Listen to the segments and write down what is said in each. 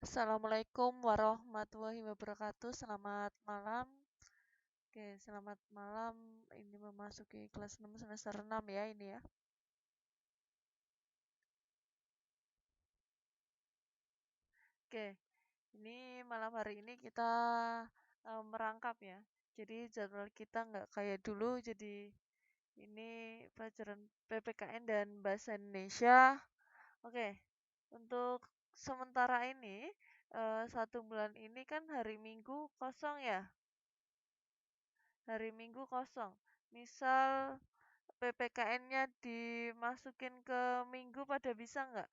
Assalamualaikum warahmatullahi wabarakatuh. Selamat malam. Oke, selamat malam. Ini memasuki kelas 6 semester 6 ya ini ya. Oke, ini malam hari ini kita merangkap ya. Jadi jadwal kita nggak kayak dulu. Jadi ini pelajaran PPKN dan Bahasa Indonesia. Oke, untuk sementara ini 1 bulan ini kan hari Minggu kosong ya. Hari Minggu kosong. Misal PPKN-nya dimasukin ke Minggu pada bisa nggak?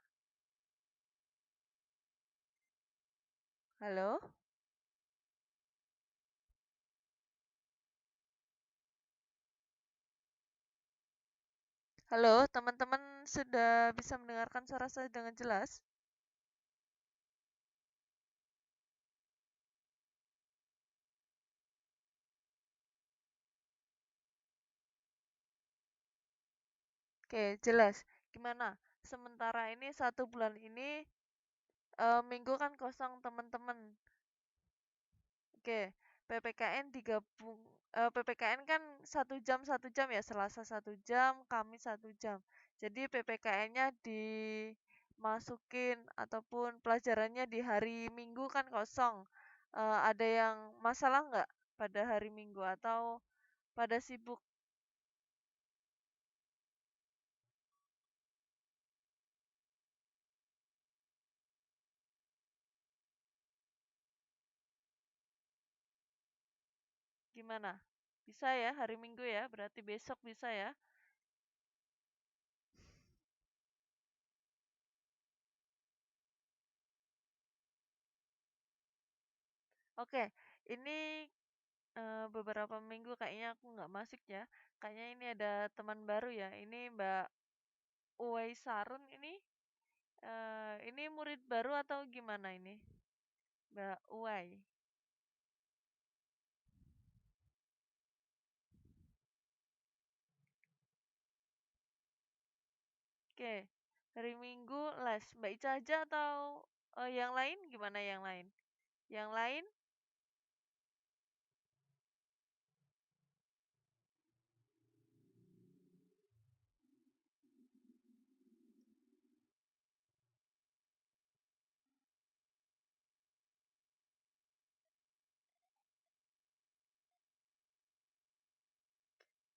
Halo? Halo, teman-teman sudah bisa mendengarkan suara saya dengan jelas? Oke, jelas. Gimana? Sementara ini 1 bulan ini Minggu kan kosong teman-teman. Oke, PPKN digabung. PPKN kan 1 jam ya, Selasa 1 jam, Kamis 1 jam. Jadi PPKN-nya dimasukin ataupun pelajarannya di hari Minggu kan kosong. Ada yang masalah nggak pada hari Minggu atau pada sibuk? Gimana? Bisa ya hari Minggu ya? Berarti besok bisa ya? Oke, ini beberapa minggu kayaknya aku nggak masuk ya. Kayaknya ini ada teman baru ya. Ini Mbak Uwai Sarun ini murid baru atau gimana ini? Mbak Uwai. Oke, hari Minggu les. Mbak Ica aja atau yang lain? Gimana yang lain? Yang lain?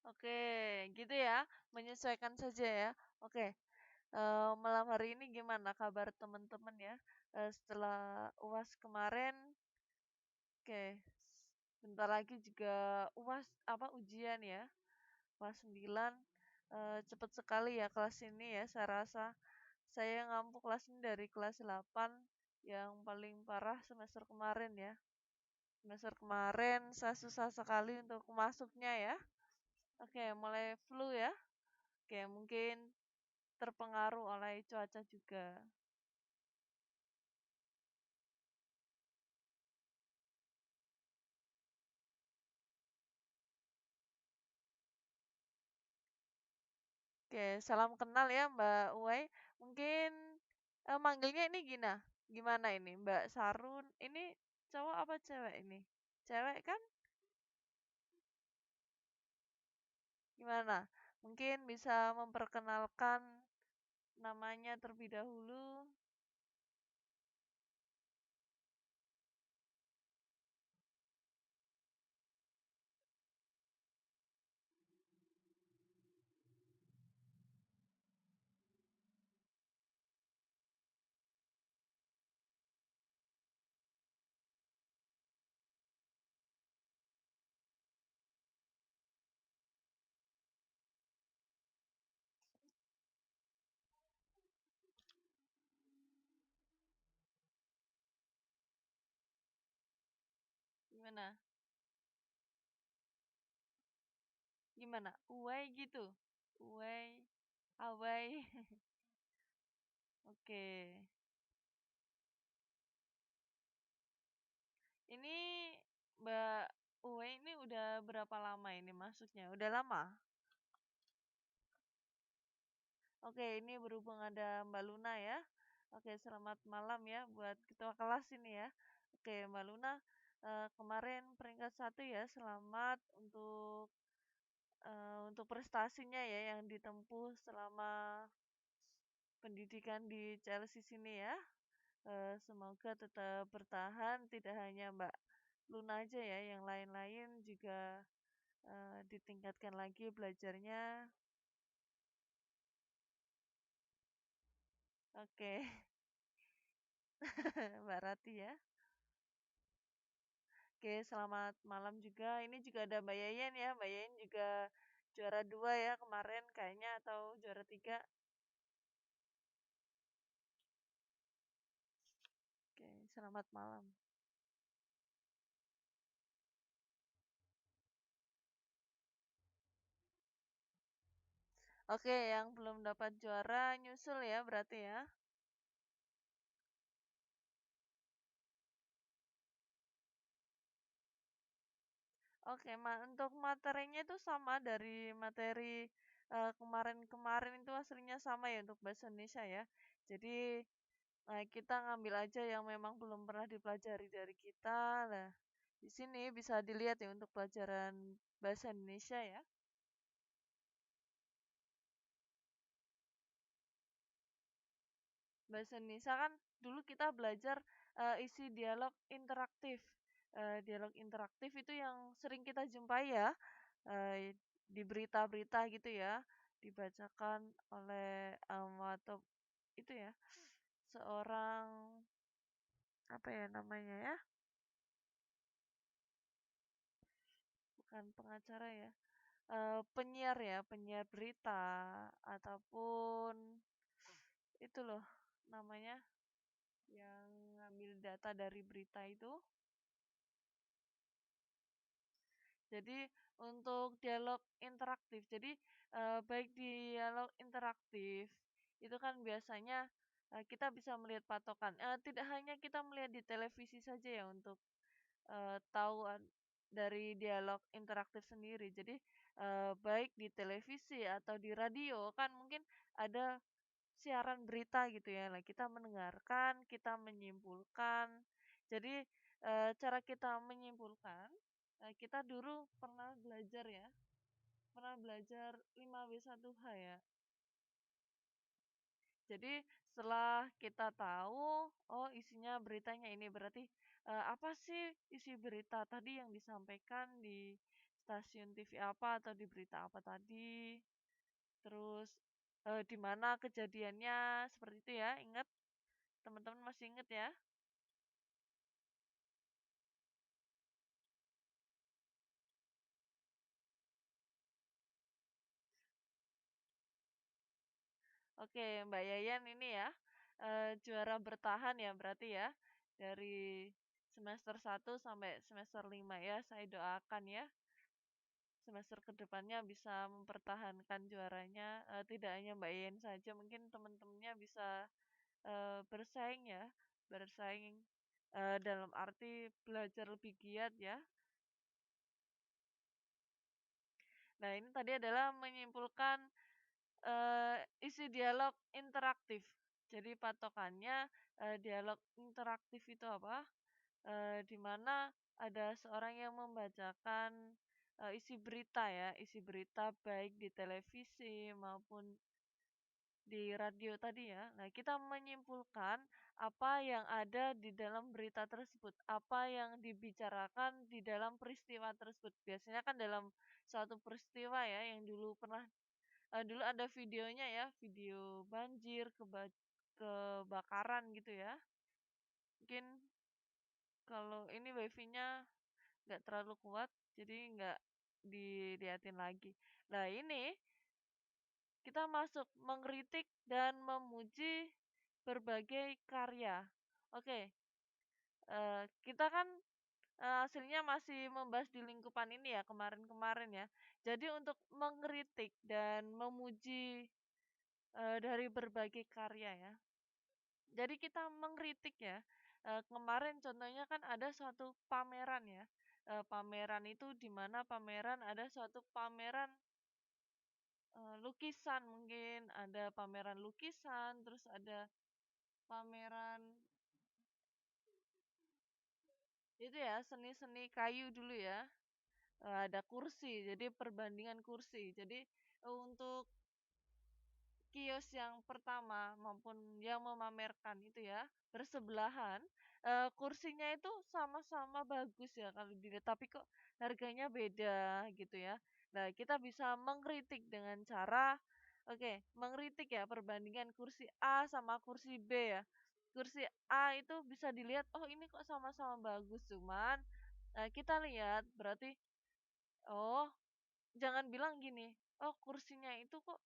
Oke, gitu ya. Menyesuaikan saja ya. Oke, malam hari ini gimana kabar teman-teman ya? Setelah UAS kemarin, oke, bentar lagi juga UAS apa ujian ya? Kelas 9 cepet sekali ya kelas ini ya saya rasa. Saya ngampu kelas ini dari kelas 8 yang paling parah semester kemarin ya. Semester kemarin saya susah sekali untuk masuknya ya. Oke, mulai flu ya. Oke, mungkin terpengaruh oleh cuaca juga. Oke, salam kenal ya Mbak Uwai. Mungkin manggilnya ini gimana ini Mbak Sarun? Ini cowok apa cewek ini? Cewek kan? Gimana? Mungkin bisa memperkenalkan namanya terlebih dahulu. Gimana? Gimana? Uwai gitu. Uwai, awai. Oke. Ini Mbak Uwai ini udah berapa lama ini masuknya? Udah lama? Oke, ini berhubung ada Mbak Luna ya. Oke, selamat malam ya buat ketua kelas ini ya. Oke, Mbak Luna, kemarin peringkat 1 ya. Selamat untuk prestasinya ya yang ditempuh selama pendidikan di Chelsea sini ya. Semoga tetap bertahan, tidak hanya Mbak Luna aja ya, yang lain-lain juga ditingkatkan lagi belajarnya. Oke, Mbak Rati ya. Oke, selamat malam juga. Ini juga ada Mbak Yayan ya. Mbak Yayan juga juara 2 ya kemarin kayaknya atau juara 3. Oke, selamat malam. Oke, yang belum dapat juara nyusul ya berarti ya. Oke, untuk materinya itu sama dari materi kemarin-kemarin itu aslinya sama ya untuk bahasa Indonesia ya. Jadi kita ngambil aja yang memang belum pernah dipelajari dari kita. Nah, di sini bisa dilihat ya untuk pelajaran bahasa Indonesia ya. Bahasa Indonesia kan dulu kita belajar isi dialog interaktif. Dialog interaktif itu yang sering kita jumpai ya di berita-berita gitu ya, dibacakan oleh atau itu ya seorang apa ya namanya ya, bukan pengacara ya, penyiar ya, penyiar berita ataupun itu loh namanya yang ngambil data dari berita itu. Jadi untuk dialog interaktif, jadi baik dialog interaktif itu kan biasanya kita bisa melihat patokan. Tidak hanya kita melihat di televisi saja ya untuk tahu dari dialog interaktif sendiri. Jadi baik di televisi atau di radio kan mungkin ada siaran berita gitu ya. Nah, kita mendengarkan, kita menyimpulkan. Jadi cara kita menyimpulkan, kita dulu pernah belajar ya, pernah belajar 5W1H ya. Jadi setelah kita tahu, oh isinya beritanya ini berarti apa sih isi berita tadi yang disampaikan di stasiun TV apa atau di berita apa tadi? Terus di mana kejadiannya seperti itu ya? Ingat, teman-teman masih ingat ya? Oke, Mbak Yayan ini ya juara bertahan ya berarti ya dari semester 1 sampai semester 5 ya. Saya doakan ya semester kedepannya bisa mempertahankan juaranya. Tidak hanya Mbak Yayan saja, mungkin teman-temannya bisa bersaing ya, bersaing dalam arti belajar lebih giat ya. Nah, ini tadi adalah menyimpulkan isi dialog interaktif. Jadi patokannya dialog interaktif itu apa? Di mana ada seorang yang membacakan isi berita ya, isi berita baik di televisi maupun di radio tadi ya. Nah, kita menyimpulkan apa yang ada di dalam berita tersebut, apa yang dibicarakan di dalam peristiwa tersebut. Biasanya kan dalam suatu peristiwa ya yang dulu pernah dulu ada videonya ya, video banjir, kebakaran gitu ya. Mungkin kalau ini wifi-nya nggak terlalu kuat, jadi nggak diliatin lagi. Nah ini kita masuk mengkritik dan memuji berbagai karya. Oke, kita kan hasilnya masih membahas di lingkupan ini ya kemarin-kemarin ya. Jadi untuk mengkritik dan memuji dari berbagai karya ya. Jadi kita mengkritik ya. Kemarin contohnya kan ada suatu pameran ya. Pameran itu di mana pameran ada suatu pameran lukisan mungkin ada pameran lukisan, terus ada pameran itu ya, seni-seni kayu dulu ya. Ada kursi, jadi perbandingan kursi. Jadi untuk kios yang pertama maupun yang memamerkan itu ya bersebelahan, kursinya itu sama-sama bagus ya kalau dilihat, tapi kok harganya beda gitu ya. Nah, kita bisa mengkritik dengan cara, oke, mengkritik ya perbandingan kursi A sama kursi B ya. Kursi A itu bisa dilihat, oh ini kok sama-sama bagus, cuman kita lihat berarti, oh, jangan bilang gini, oh kursinya itu kok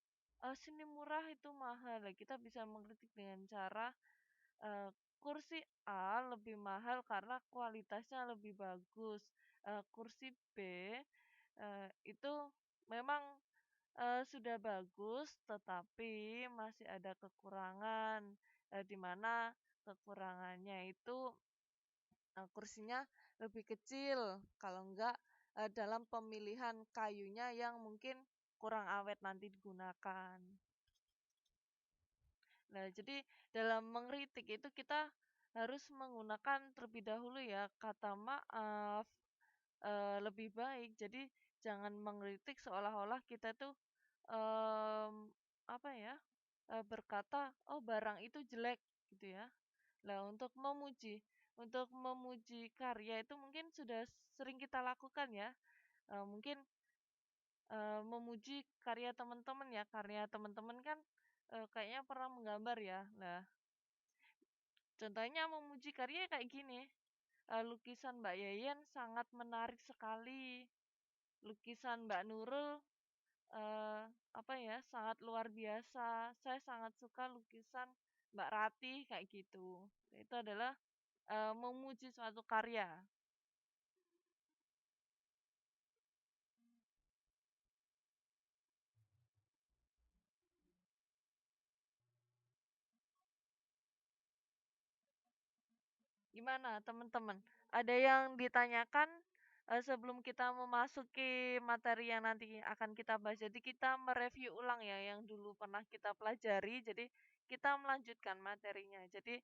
sini murah itu mahal. Lah, kita bisa mengkritik dengan cara eh, kursi A lebih mahal karena kualitasnya lebih bagus. Kursi B itu memang sudah bagus, tetapi masih ada kekurangan, di mana kekurangannya itu kursinya lebih kecil, kalau enggak dalam pemilihan kayunya yang mungkin kurang awet nanti digunakan. Nah, jadi dalam mengkritik itu kita harus menggunakan terlebih dahulu ya kata maaf, lebih baik. Jadi jangan mengkritik seolah-olah kita tuh apa ya, berkata, oh barang itu jelek gitu ya. Nah, untuk memuji karya itu mungkin sudah sering kita lakukan ya. Mungkin memuji karya teman-teman ya. Karya teman-teman kan kayaknya pernah menggambar ya. Nah, contohnya memuji karya kayak gini. Lukisan Mbak Yayan sangat menarik sekali. Lukisan Mbak Nurul apa ya, sangat luar biasa. Saya sangat suka lukisan Mbak Ratih kayak gitu. Itu adalah memuji suatu karya. Gimana, teman-teman? Ada yang ditanyakan sebelum kita memasuki materi yang nanti akan kita bahas. Jadi kita mereview ulang ya yang dulu pernah kita pelajari. Jadi kita melanjutkan materinya. Jadi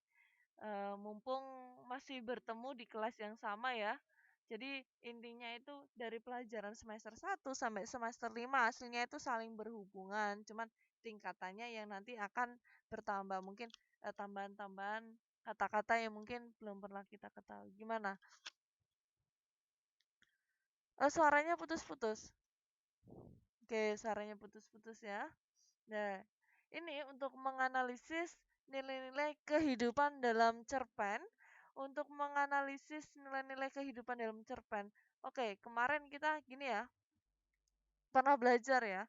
mumpung masih bertemu di kelas yang sama ya. Jadi intinya itu dari pelajaran semester 1 sampai semester 5 aslinya itu saling berhubungan. Cuman tingkatannya yang nanti akan bertambah. Mungkin tambahan-tambahan kata-kata yang mungkin belum pernah kita ketahui. Gimana? Suaranya putus-putus. Oke, suaranya putus-putus ya. Nah, ini untuk menganalisis nilai-nilai kehidupan dalam cerpen, untuk menganalisis nilai-nilai kehidupan dalam cerpen. Oke, kemarin kita gini ya, pernah belajar ya,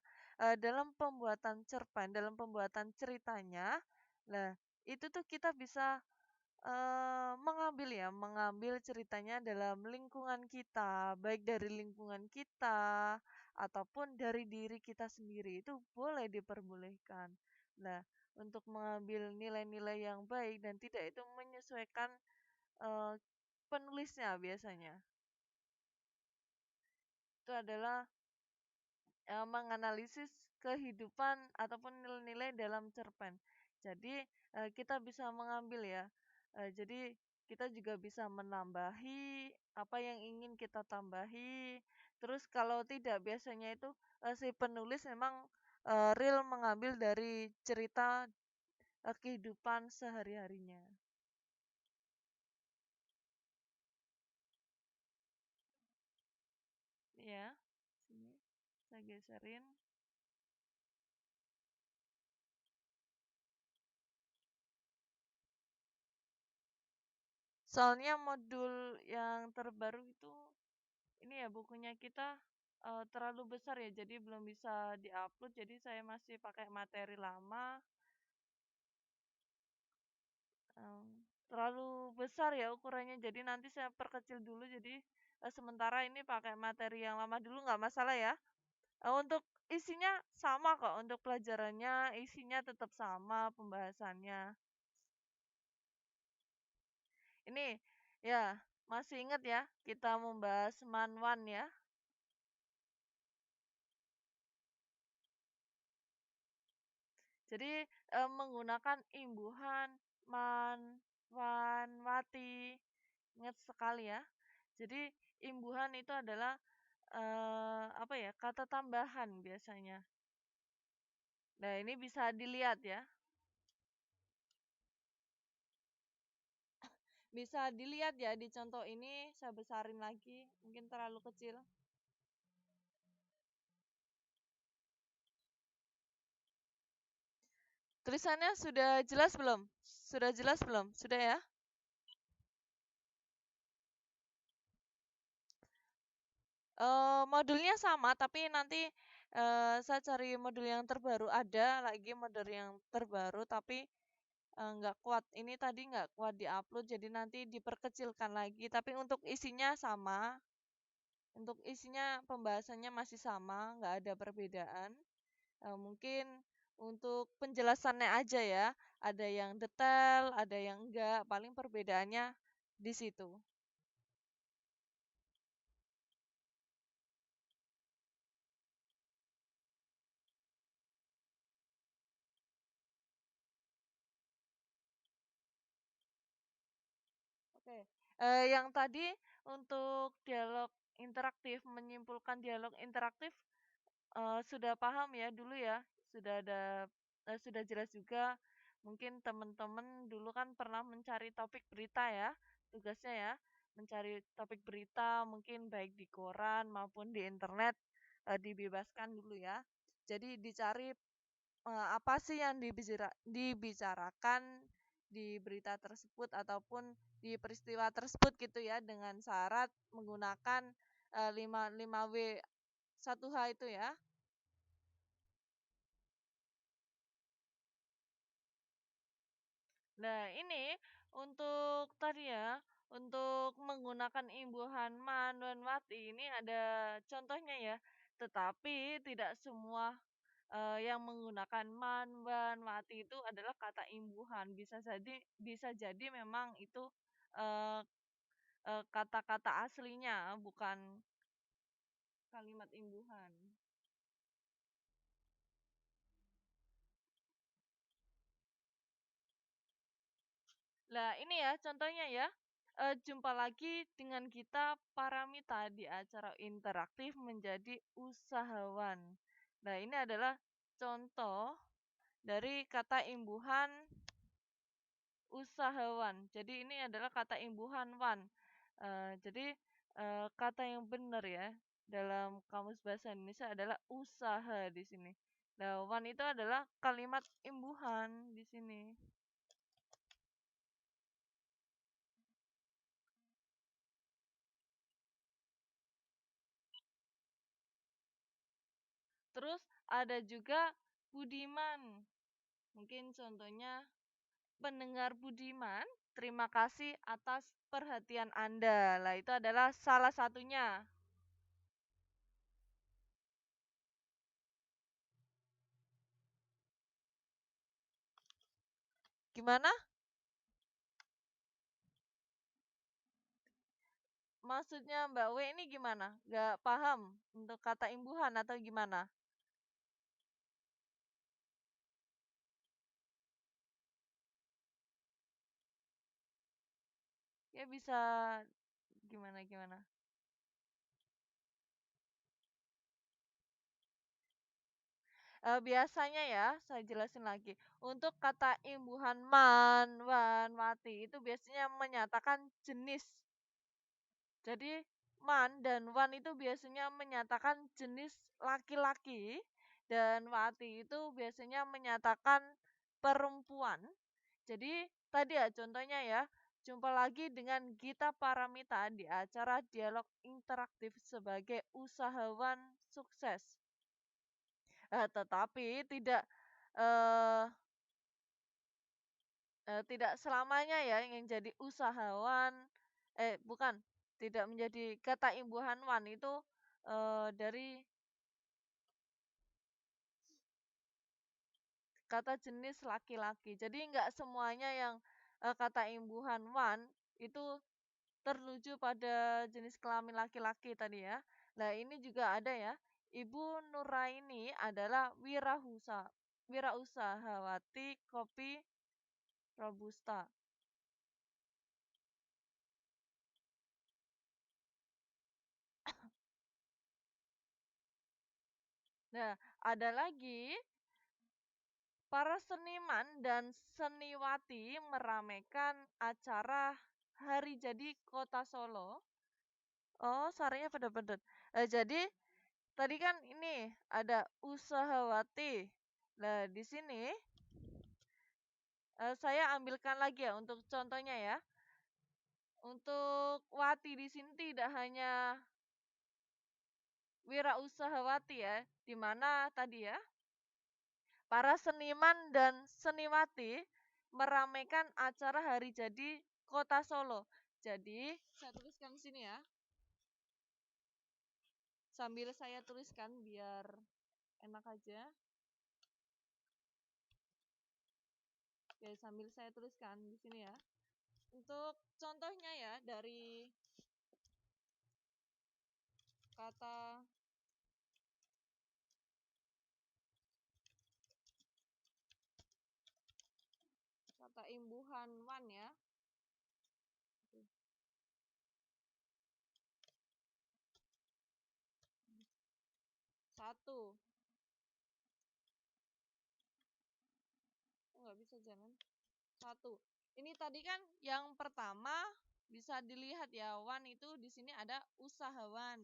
dalam pembuatan cerpen, dalam pembuatan ceritanya. Nah, itu tuh kita bisa mengambil ceritanya dalam lingkungan kita, baik dari lingkungan kita ataupun dari diri kita sendiri, itu boleh diperbolehkan. Nah, untuk mengambil nilai-nilai yang baik dan tidak itu menyesuaikan eee, penulisnya biasanya. Itu adalah menganalisis kehidupan ataupun nilai-nilai dalam cerpen. Jadi, kita bisa mengambil ya, jadi kita juga bisa menambahi apa yang ingin kita tambahi. Terus kalau tidak biasanya itu, si penulis memang, real mengambil dari cerita, kehidupan sehari-harinya. Ya, sini saya geserin. Soalnya modul yang terbaru itu ini ya bukunya kita terlalu besar ya, jadi belum bisa diupload. Jadi saya masih pakai materi lama. Terlalu besar ya ukurannya. Jadi nanti saya perkecil dulu. Jadi sementara ini pakai materi yang lama dulu nggak masalah ya. Untuk isinya sama kok. Untuk pelajarannya isinya tetap sama pembahasannya. Ini ya masih ingat ya kita membahas manwan ya. Jadi menggunakan imbuhan, man, wan, wati. Ingat sekali ya. Jadi imbuhan itu adalah apa ya? Kata tambahan biasanya. Nah, ini bisa dilihat ya. Bisa dilihat ya di contoh ini, saya besarin lagi, mungkin terlalu kecil. Tulisannya sudah jelas belum? Sudah jelas belum? Sudah ya? Modulnya sama, tapi nanti saya cari modul yang terbaru. Ada lagi modul yang terbaru, tapi nggak kuat. Ini tadi nggak kuat diupload, jadi nanti diperkecilkan lagi. Tapi untuk isinya sama. Untuk isinya pembahasannya masih sama, nggak ada perbedaan. Mungkin untuk penjelasannya aja ya, ada yang detail, ada yang enggak. Paling perbedaannya di situ. Oke, yang tadi untuk dialog interaktif, menyimpulkan dialog interaktif, sudah paham ya dulu ya, sudah ada, sudah jelas juga. Mungkin teman-teman dulu kan pernah mencari topik berita ya, tugasnya ya, mencari topik berita mungkin baik di koran maupun di internet, dibebaskan dulu ya. Jadi dicari apa sih yang dibicarakan di berita tersebut ataupun di peristiwa tersebut gitu ya, dengan syarat menggunakan 5 w 1H itu ya. Nah, ini untuk tadi ya, untuk menggunakan imbuhan man dan wati ini ada contohnya ya. Tetapi tidak semua yang menggunakan man, wan, mati itu adalah kata imbuhan. Bisa jadi memang itu eh, kata-kata aslinya, bukan kalimat imbuhan. Lah ini ya contohnya ya. Jumpa lagi dengan kita Paramita di acara interaktif menjadi usahawan. Nah, ini adalah contoh dari kata imbuhan usahawan. Jadi ini adalah kata imbuhan wan. Jadi kata yang benar ya dalam kamus bahasa Indonesia adalah usaha di sini. Nah, wan itu adalah kalimat imbuhan di sini. Terus ada juga budiman. Mungkin contohnya pendengar budiman, terima kasih atas perhatian Anda. Lah itu adalah salah satunya. Gimana? Maksudnya Mbak W ini gimana? Gak paham untuk kata imbuhan atau gimana? Ya bisa gimana? Biasanya ya, saya jelasin lagi. Untuk kata imbuhan man, wan, wati itu biasanya menyatakan jenis. Jadi man dan wan itu biasanya menyatakan jenis laki-laki dan wati itu biasanya menyatakan perempuan. Jadi tadi ya contohnya ya, jumpa lagi dengan Gita Paramita di acara dialog interaktif sebagai usahawan sukses. Tetapi eh, tidak selamanya ya ingin jadi usahawan, bukan, tidak menjadi kata imbuhan wan itu dari kata jenis laki-laki. Jadi nggak semuanya yang kata imbuhan wan itu tertuju pada jenis kelamin laki-laki tadi ya. Nah, ini juga ada ya. Ibu Nuraini adalah wirausaha, wirausahawati kopi robusta. Nah, ada lagi para seniman dan seniwati meramaikan acara Hari Jadi Kota Solo. Oh, saranya pada-pada. Jadi tadi kan ini ada usahawati. Nah, di sini saya ambilkan lagi ya untuk contohnya ya. Untuk wati di sini tidak hanya wirausahawati ya, di mana tadi ya para seniman dan seniwati meramaikan acara hari jadi Kota Solo. Jadi, saya tuliskan di sini ya. Sambil saya tuliskan biar enak aja. Oke, sambil saya tuliskan di sini ya. Untuk contohnya ya dari kata imbuhan wan ya. Satu. Nggak bisa jalan. Satu. Ini tadi kan yang pertama bisa dilihat ya, wan itu di sini ada usahawan.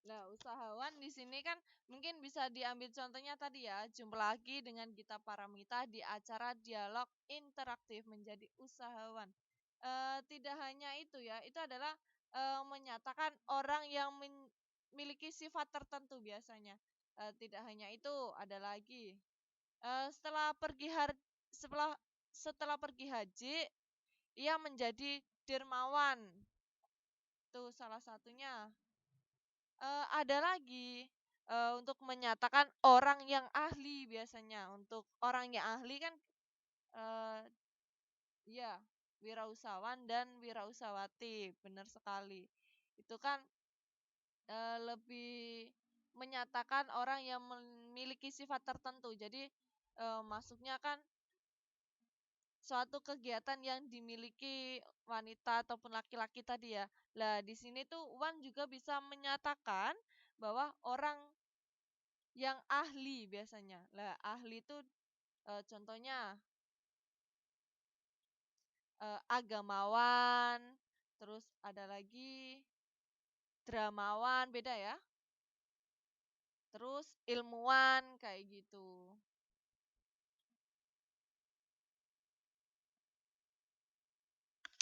Nah, usahawan di sini kan mungkin bisa diambil contohnya tadi ya, jumpa lagi dengan Gita Paramita di acara dialog interaktif menjadi usahawan. Tidak hanya itu ya, itu adalah menyatakan orang yang memiliki sifat tertentu biasanya. Tidak hanya itu, ada lagi. Setelah pergi setelah pergi haji, ia menjadi dermawan. Itu salah satunya. Ada lagi untuk menyatakan orang yang ahli biasanya. Untuk orang yang ahli kan uh, ya wirausahawan dan wirausahawati, benar sekali. Itu kan lebih menyatakan orang yang memiliki sifat tertentu. Jadi masuknya kan suatu kegiatan yang dimiliki wanita ataupun laki-laki tadi ya. Lah di sini tuh Wan juga bisa menyatakan bahwa orang yang ahli biasanya. Lah ahli itu contohnya agamawan, terus ada lagi dramawan, beda ya. Terus ilmuwan kayak gitu.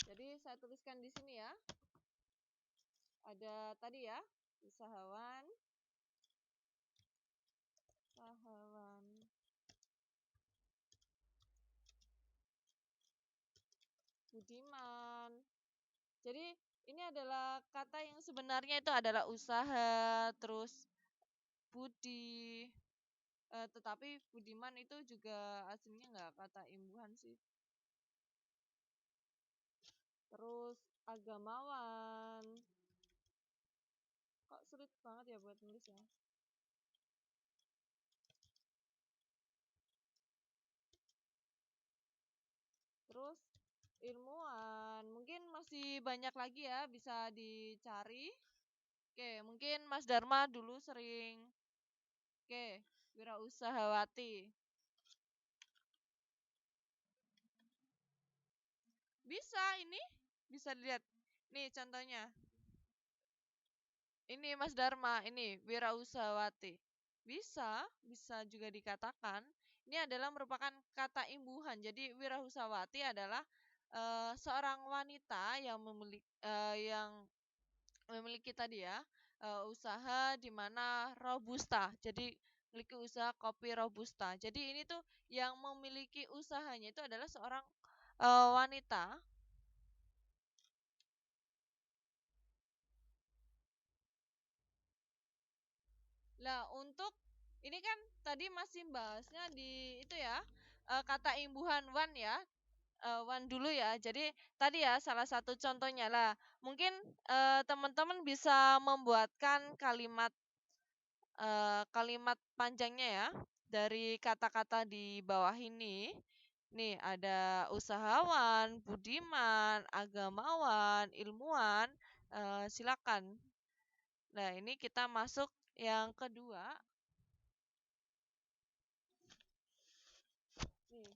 Jadi saya tuliskan di sini ya. Ada tadi ya, usahawan, budiman. Jadi ini adalah kata yang sebenarnya itu adalah usaha, terus budi. Tetapi budiman itu juga aslinya nggak kata imbuhan sih. Terus agamawan. Kok sulit banget ya buat nulis ya? Terus ilmuwan. Mungkin masih banyak lagi ya bisa dicari. Oke, mungkin Mas Dharma dulu sering. Oke, wirausahawati. Bisa ini, bisa dilihat. Nih contohnya. Ini Mas Dharma, ini wirausahawati. Bisa juga dikatakan. Ini adalah merupakan kata imbuhan. Jadi wirausahawati adalah seorang wanita yang memiliki tadi ya usaha di mana robusta. Jadi memiliki usaha kopi robusta. Jadi ini tuh yang memiliki usahanya itu adalah seorang wanita. Lah untuk ini kan tadi masih bahasnya di itu ya kata imbuhan wan ya. Wan dulu ya. Jadi tadi ya salah satu contohnya lah. Mungkin teman-teman bisa membuatkan kalimat kalimat panjangnya ya. dari kata-kata di bawah ini, nih ada usahawan, budiman, agamawan, ilmuwan, silakan. Nah, ini kita masuk yang kedua. Nih.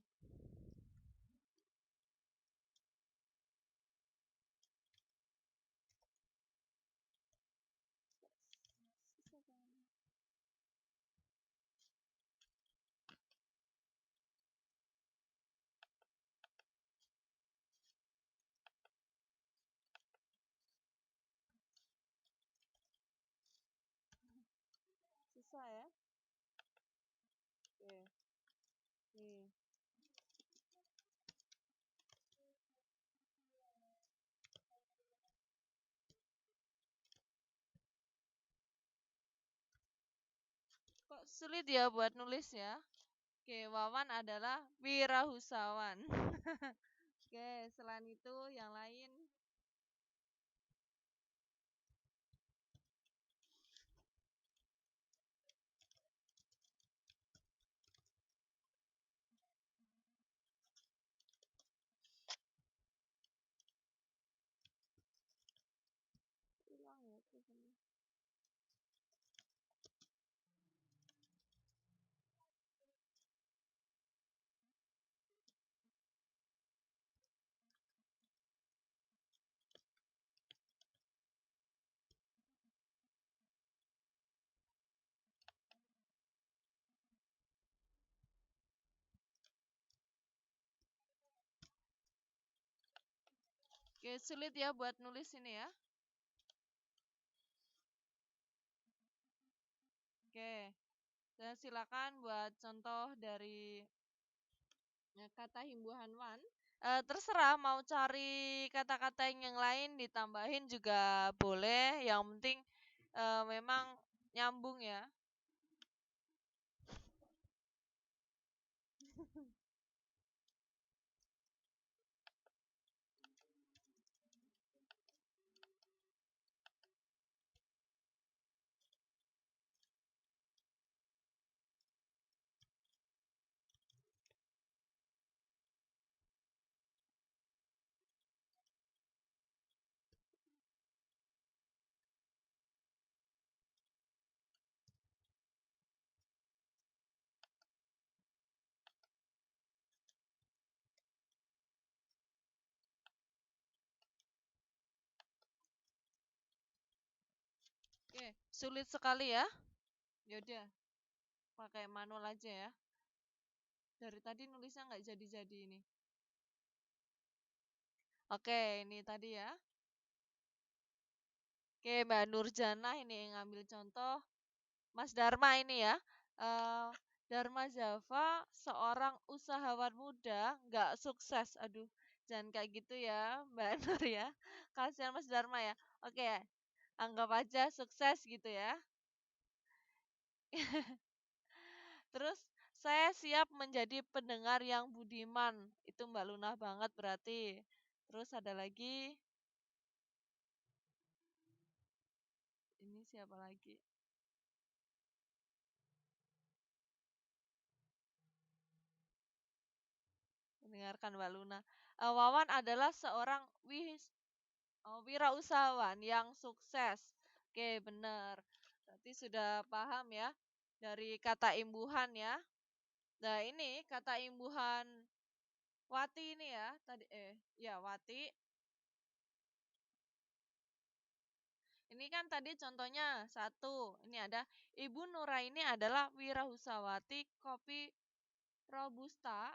Susah ya? Oke. Nih. Kok sulit ya buat nulis ya? Oke, Wawan adalah wirausahawan. Oke, selain itu yang lain. Hilang ya tulisannya. Oke, sulit ya buat nulis ini ya. Oke, dan silakan buat contoh dari kata himbuhan one. Terserah mau cari kata-kata yang lain ditambahin juga boleh. Yang penting memang nyambung ya. Oke, sulit sekali ya. Yaudah, pakai manual aja ya. Dari tadi nulisnya nggak jadi-jadi ini. Oke, ini tadi ya. Oke, Mbak Nurjana ini yang ngambil contoh. Mas Dharma ini ya. Dharma Java seorang usahawan muda nggak sukses. Aduh, jangan kayak gitu ya Mbak Nur ya. Kasihan Mas Dharma ya. Oke, anggap aja sukses gitu ya. Terus saya siap menjadi pendengar yang budiman. Itu Mbak Luna banget berarti. Terus ada lagi. Ini siapa lagi? Mendengarkan Mbak Luna. Wawan adalah seorang wirausahawan yang sukses. Oke, benar. Berarti sudah paham ya dari kata imbuhan ya. Nah, ini kata imbuhan Wati ini ya. Tadi ya Wati. Ini kan tadi contohnya satu. Ini ada Ibu Nuraini adalah wirausahawan kopi robusta.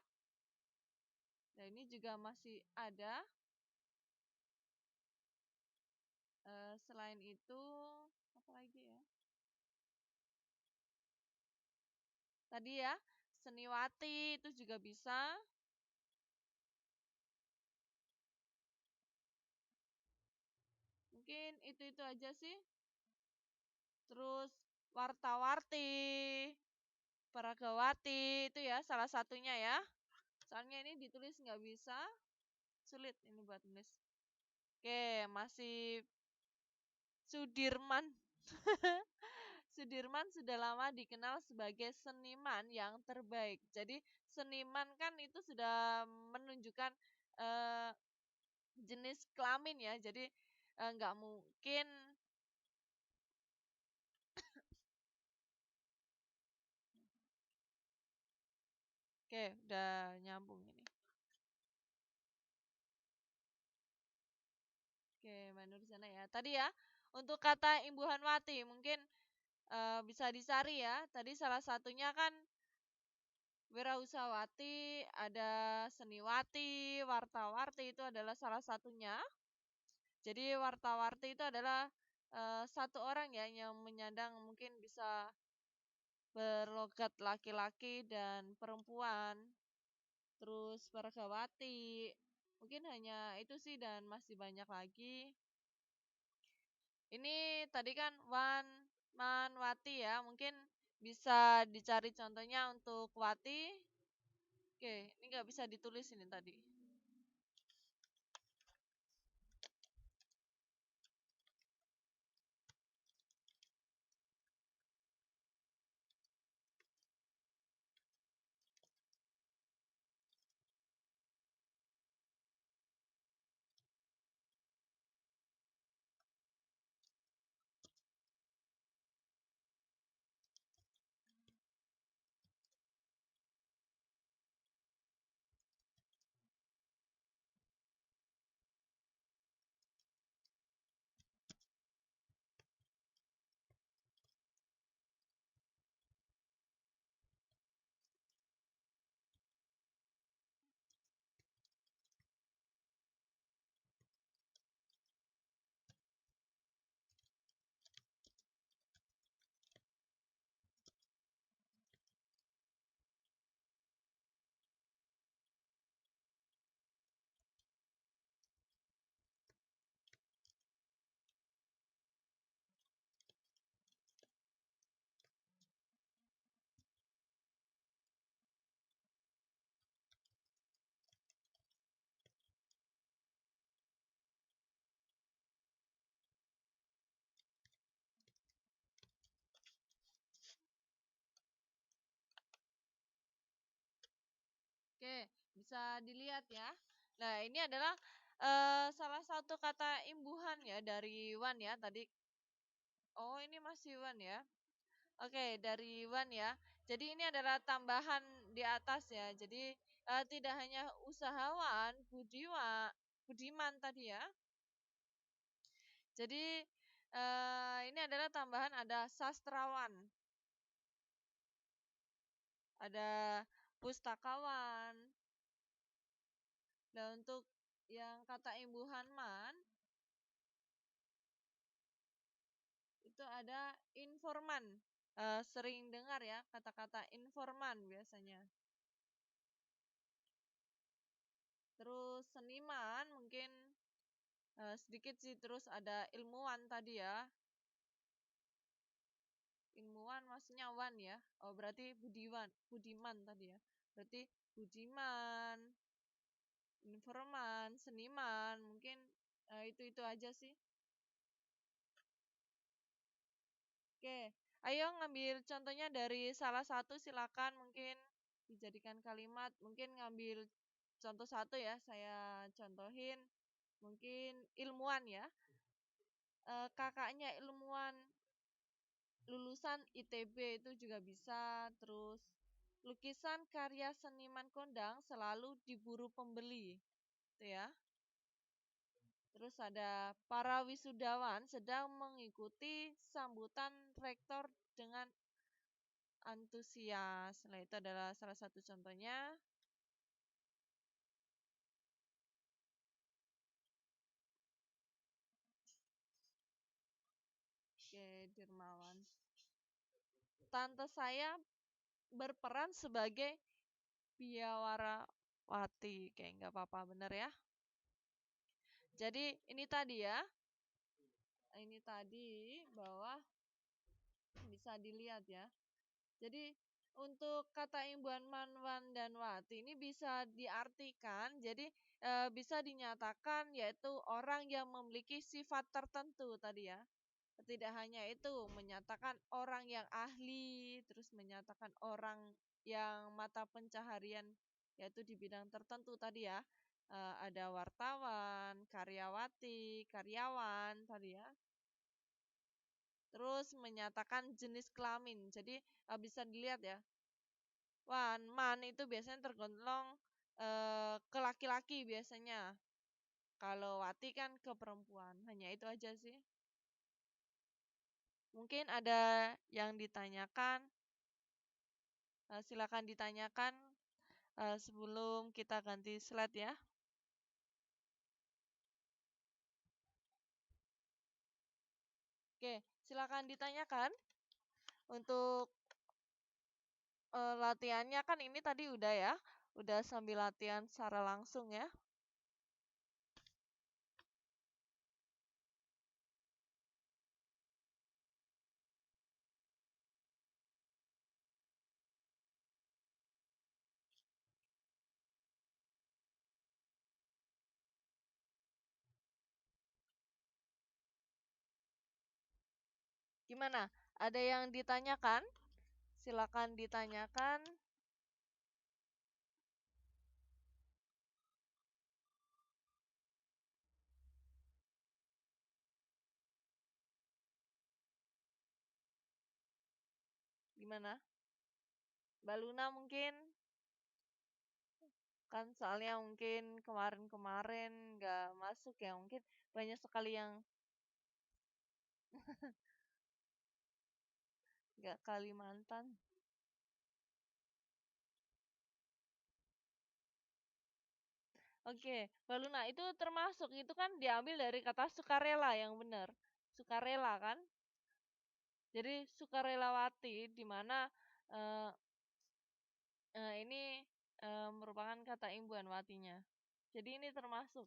Nah, ini juga masih ada. Selain itu, apa lagi ya? Tadi ya, Seniwati itu juga bisa. Mungkin itu aja sih. Terus wartawarti, peragawati itu ya salah satunya ya. Soalnya ini ditulis nggak bisa, sulit ini buat nulis. Oke, masih Sudirman. Sudirman sudah lama dikenal sebagai seniman yang terbaik. Jadi seniman kan itu sudah menunjukkan eh, jenis kelamin ya. Jadi nggak mungkin. Oke, udah nyambung ini. Oke, Mbak di sana ya. Tadi ya, untuk kata imbuhan wati mungkin bisa dicari ya. Tadi salah satunya kan wirausawati, ada seniwati, wartawarti itu adalah salah satunya. Jadi wartawarti itu adalah satu orang ya yang menyandang mungkin bisa berlogat laki-laki dan perempuan. Terus wargawati. Mungkin hanya itu sih dan masih banyak lagi. Ini tadi kan Manwati ya, mungkin bisa dicari contohnya untuk Wati. Oke, ini nggak bisa ditulis ini tadi. Oke, bisa dilihat ya. Nah, ini adalah salah satu kata imbuhan ya dari Wan ya tadi. Oh, ini masih Wan ya. Oke, dari Wan ya. Jadi ini adalah tambahan di atas ya. Jadi tidak hanya usahawan, budiman tadi ya. Jadi ini adalah tambahan ada sastrawan, ada pustakawan. Dan untuk yang kata imbuhan man itu ada informan. Sering dengar ya kata-kata informan biasanya. Terus seniman mungkin sedikit sih. Terus ada ilmuwan tadi ya. Ilmuwan maksudnya wan ya. Oh berarti budiman tadi ya. Berarti budiman, informan, seniman, mungkin itu aja sih. Oke, ayo ngambil contohnya dari salah satu silakan mungkin dijadikan kalimat. Mungkin ngambil contoh satu ya, saya contohin. Mungkin ilmuwan ya. Kakaknya ilmuwan lulusan ITB itu juga bisa. Terus lukisan karya seniman kondang selalu diburu pembeli. Itu ya. Terus ada para wisudawan sedang mengikuti sambutan rektor dengan antusias. Nah, itu adalah salah satu contohnya. Oke, Dirmawan. Tante saya berperan sebagai biawarawati. Oke, nggak apa-apa, bener ya. Jadi, ini tadi ya. Ini tadi bahwa bisa dilihat ya. Jadi, untuk kata imbuhan manwan dan wati ini bisa diartikan, jadi bisa dinyatakan yaitu orang yang memiliki sifat tertentu tadi ya. Tidak hanya itu, menyatakan orang yang ahli, terus menyatakan orang yang mata pencaharian yaitu di bidang tertentu tadi ya. Ada wartawan, karyawati, karyawan tadi ya. Terus menyatakan jenis kelamin. Jadi bisa dilihat ya. Man itu biasanya tergolong ke laki-laki biasanya. Kalau wati kan ke perempuan. Hanya itu aja sih. Mungkin ada yang ditanyakan. Silakan ditanyakan sebelum kita ganti slide ya. Oke, silakan ditanyakan. Untuk latihannya kan ini tadi udah ya. Udah sambil latihan secara langsung ya. Gimana? Ada yang ditanyakan? Silakan ditanyakan. Gimana? Mbak Luna mungkin? Kan soalnya mungkin kemarin-kemarin nggak masuk ya. Mungkin banyak sekali yang nggak Kalimantan. Oke, Mbak Luna itu termasuk itu kan diambil dari kata sukarela yang benar. Sukarela kan? Jadi sukarelawati di mana eh, ini merupakan kata imbuhan watinya. Jadi ini termasuk.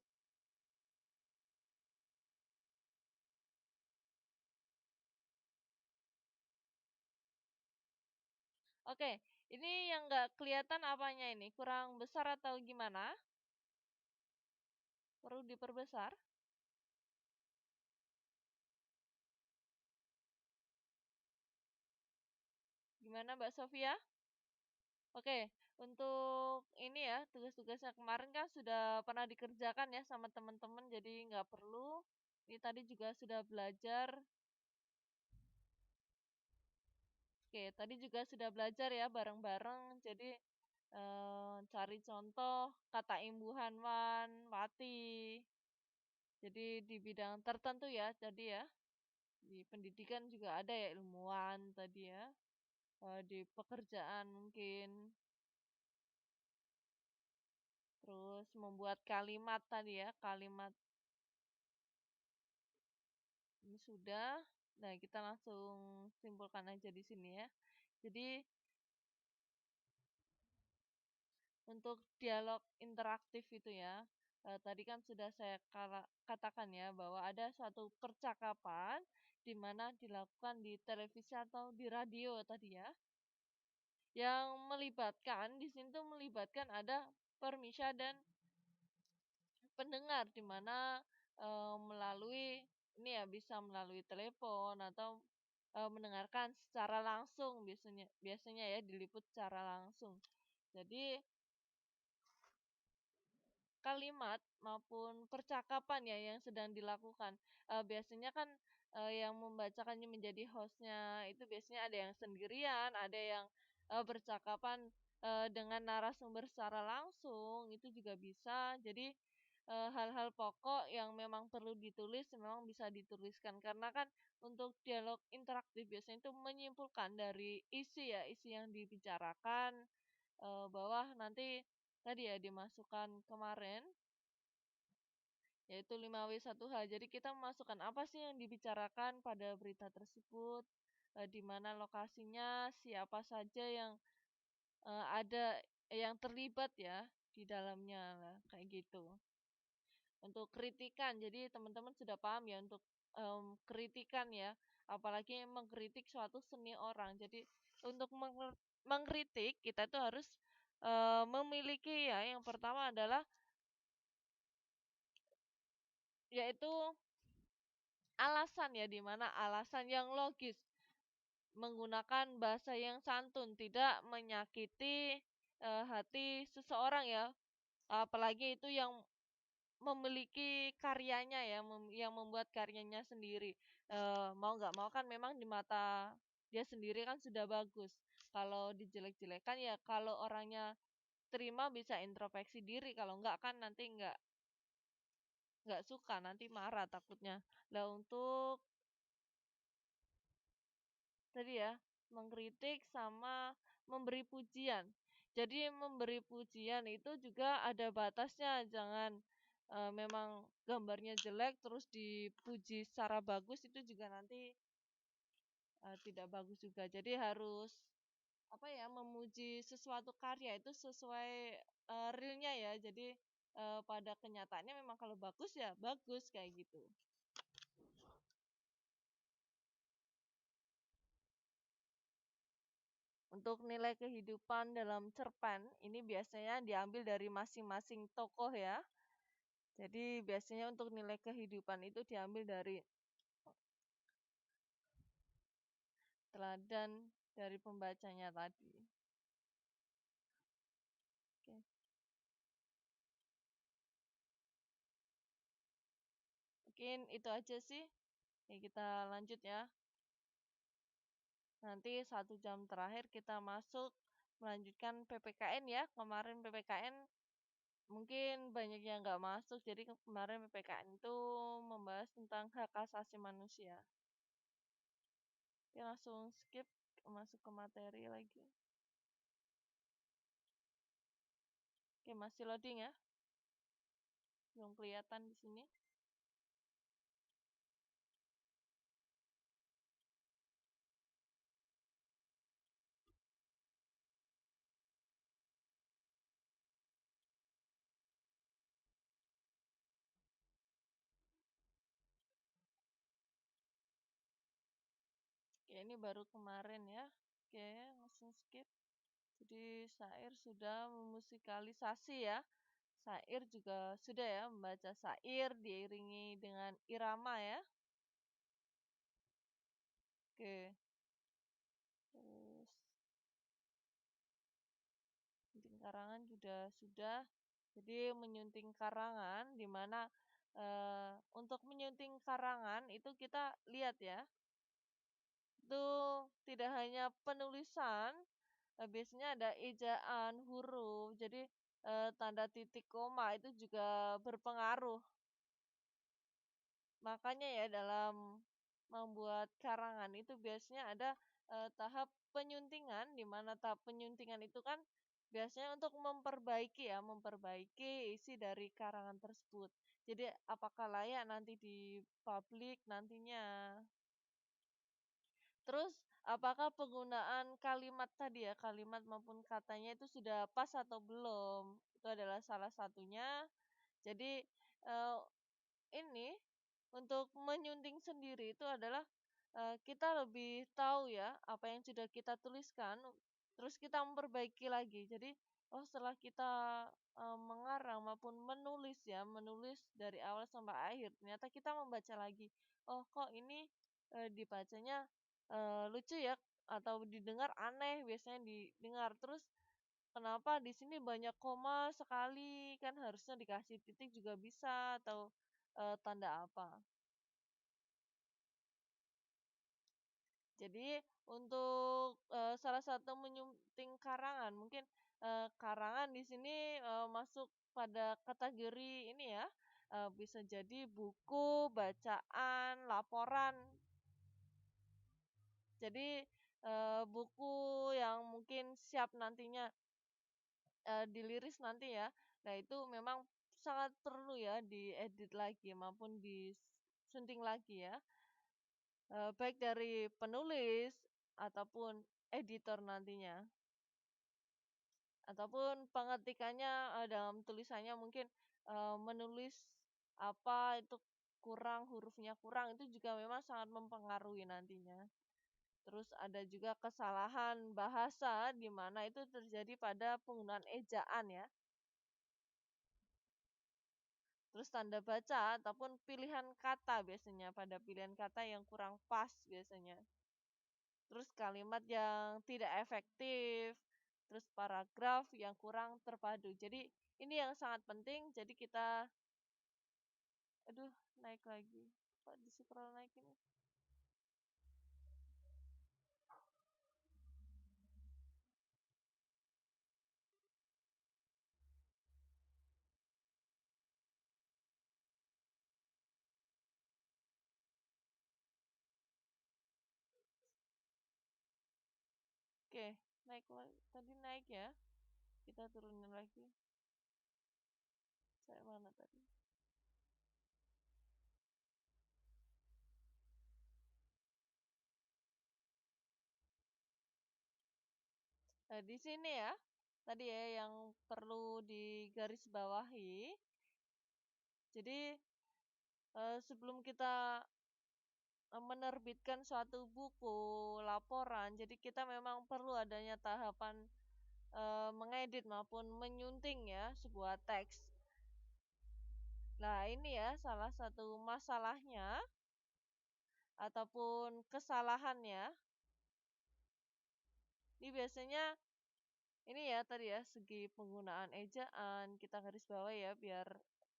Oke, ini yang nggak kelihatan apanya ini? Kurang besar atau gimana? Perlu diperbesar? Gimana Mbak Sofia? Oke, untuk ini ya, tugas-tugasnya kemarin kan sudah pernah dikerjakan ya sama teman-teman, jadi nggak perlu. Ini tadi juga sudah belajar. Oke, tadi juga sudah belajar ya bareng-bareng. Jadi cari contoh kata imbuhan wan, wati. Jadi di bidang tertentu ya, tadi ya. Di pendidikan juga ada ya ilmuwan tadi ya. Di pekerjaan mungkin. Terus membuat kalimat tadi ya, kalimat ini sudah. Nah, kita langsung simpulkan aja di sini ya. Jadi, untuk dialog interaktif itu ya, tadi kan sudah saya katakan ya bahwa ada suatu percakapan di mana dilakukan di televisi atau di radio tadi ya, yang melibatkan di sini tuh melibatkan ada permisah dan pendengar di mana melalui ini ya bisa melalui telepon atau mendengarkan secara langsung biasanya ya diliput secara langsung. Jadi kalimat maupun percakapan ya yang sedang dilakukan. Biasanya kan yang membacakannya menjadi hostnya itu biasanya ada yang sendirian, ada yang bercakapan dengan narasumber secara langsung itu juga bisa. Jadi hal-hal pokok yang memang perlu ditulis memang bisa dituliskan karena kan untuk dialog interaktif biasanya itu menyimpulkan dari isi ya isi yang dibicarakan bahwa nanti tadi ya dimasukkan kemarin yaitu 5W1H. Jadi kita memasukkan apa sih yang dibicarakan pada berita tersebut, di mana lokasinya, siapa saja yang ada yang terlibat ya di dalamnya lah, kayak gitu. Untuk kritikan, jadi teman-teman sudah paham ya untuk kritikan ya, apalagi mengkritik suatu seni orang. Jadi untuk mengkritik kita tuh harus memiliki ya, yang pertama adalah yaitu alasan ya, di mana alasan yang logis, menggunakan bahasa yang santun, tidak menyakiti hati seseorang ya, apalagi itu yang memiliki karyanya ya, yang membuat karyanya sendiri. Mau nggak mau kan memang di mata dia sendiri kan sudah bagus. Kalau dijelek-jelekan ya, kalau orangnya terima bisa introspeksi diri, kalau nggak kan nanti nggak suka, nanti marah takutnya. Lah untuk tadi ya, mengkritik sama memberi pujian. Jadi memberi pujian itu juga ada batasnya, jangan memang gambarnya jelek terus dipuji secara bagus, itu juga nanti tidak bagus juga. Jadi harus apa ya, memuji sesuatu karya itu sesuai realnya ya. Jadi pada kenyataannya memang kalau bagus ya bagus kayak gitu. Untuk nilai kehidupan dalam cerpen ini biasanya diambil dari masing-masing tokoh ya. Jadi biasanya untuk nilai kehidupan itu diambil dari teladan dari pembacanya tadi. Oke. Mungkin itu aja sih. Ya, kita lanjut ya. Nanti 1 jam terakhir kita masuk melanjutkan PPKN ya. Kemarin PPKN mungkin banyak yang nggak masuk. Jadi kemarin PPKN itu membahas tentang hak asasi manusia. Oke, langsung skip masuk ke materi lagi. Oke, masih loading ya. Belum kelihatan di sini. Oke, ini baru kemarin ya. Oke, langsung skip. Jadi syair sudah memusikalisasi ya. Syair juga sudah ya, membaca syair diiringi dengan irama ya. Oke. Terus nyunting karangan juga sudah. Jadi menyunting karangan di mana untuk menyunting karangan itu kita lihat ya. Itu tidak hanya penulisan, biasanya ada ejaan, huruf. Jadi tanda titik koma itu juga berpengaruh. Makanya ya dalam membuat karangan itu biasanya ada tahap penyuntingan, di mana tahap penyuntingan itu kan biasanya untuk memperbaiki ya, memperbaiki isi dari karangan tersebut. Jadi apakah layak nanti di publik nantinya. Terus apakah penggunaan kalimat tadi ya, kalimat maupun katanya itu sudah pas atau belum? Itu adalah salah satunya. Jadi eh, ini untuk menyunting sendiri itu adalah kita lebih tahu ya apa yang sudah kita tuliskan, terus kita memperbaiki lagi. Jadi, oh setelah kita mengarang maupun menulis ya, menulis dari awal sampai akhir, ternyata kita membaca lagi. Oh kok ini dibacanya lucu ya, atau didengar aneh biasanya didengar. Terus kenapa di sini banyak koma sekali? Kan harusnya dikasih titik juga bisa, atau tanda apa. Jadi untuk salah satu menyunting karangan, mungkin karangan di sini masuk pada kategori ini ya, bisa jadi buku, bacaan, laporan. Jadi buku yang mungkin siap nantinya diliris nanti ya. Nah, itu memang sangat perlu ya diedit lagi maupun disunting lagi ya. Baik dari penulis ataupun editor nantinya. Ataupun pengetikannya dalam tulisannya mungkin menulis apa itu kurang, hurufnya kurang, itu juga memang sangat mempengaruhi nantinya. Terus ada juga kesalahan bahasa di mana itu terjadi pada penggunaan ejaan ya. terus tanda baca ataupun pilihan kata biasanya, pada pilihan kata yang kurang pas biasanya. Terus kalimat yang tidak efektif, terus paragraf yang kurang terpadu. Jadi ini yang sangat penting. Jadi kita, aduh, naik lagi. Kok di scroll naik ini? Oke, naik lagi. Tadi naik ya. Kita turunin lagi. Saya mana tadi? Nah, di sini ya. Tadi ya yang perlu digarisbawahi. Jadi sebelum kita menerbitkan suatu buku laporan, jadi kita memang perlu adanya tahapan mengedit maupun menyunting ya sebuah teks. Nah, ini ya salah satu masalahnya ataupun kesalahannya. Ini biasanya ini ya tadi ya segi penggunaan ejaan kita garis bawah ya biar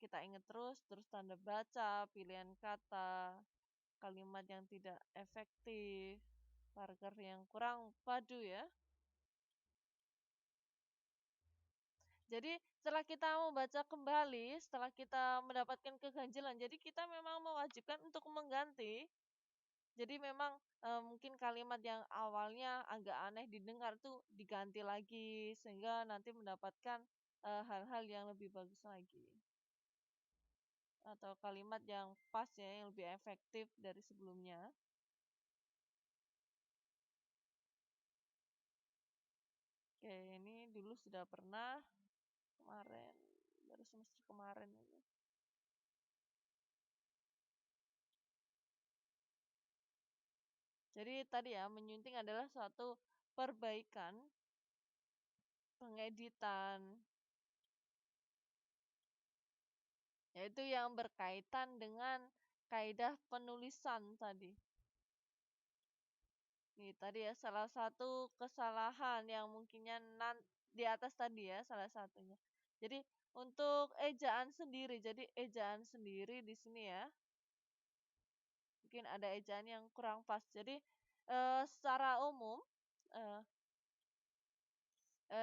kita ingat terus tanda baca, pilihan kata, kalimat yang tidak efektif, paragraf yang kurang padu ya. Jadi setelah kita membaca kembali, setelah kita mendapatkan keganjilan, jadi kita memang mewajibkan untuk mengganti. Jadi memang mungkin kalimat yang awalnya agak aneh didengar tuh diganti lagi sehingga nanti mendapatkan hal-hal yang lebih bagus lagi. Atau kalimat yang pas ya, yang lebih efektif dari sebelumnya. Oke, ini dulu sudah pernah kemarin, baru semester kemarin ini. Jadi tadi ya, menyunting adalah suatu perbaikan, pengeditan, yaitu yang berkaitan dengan kaidah penulisan tadi. Nih, tadi ya salah satu kesalahan yang mungkinnya di atas tadi ya salah satunya. Jadi untuk ejaan sendiri, jadi ejaan sendiri di sini ya, mungkin ada ejaan yang kurang pas. Jadi secara umum eh,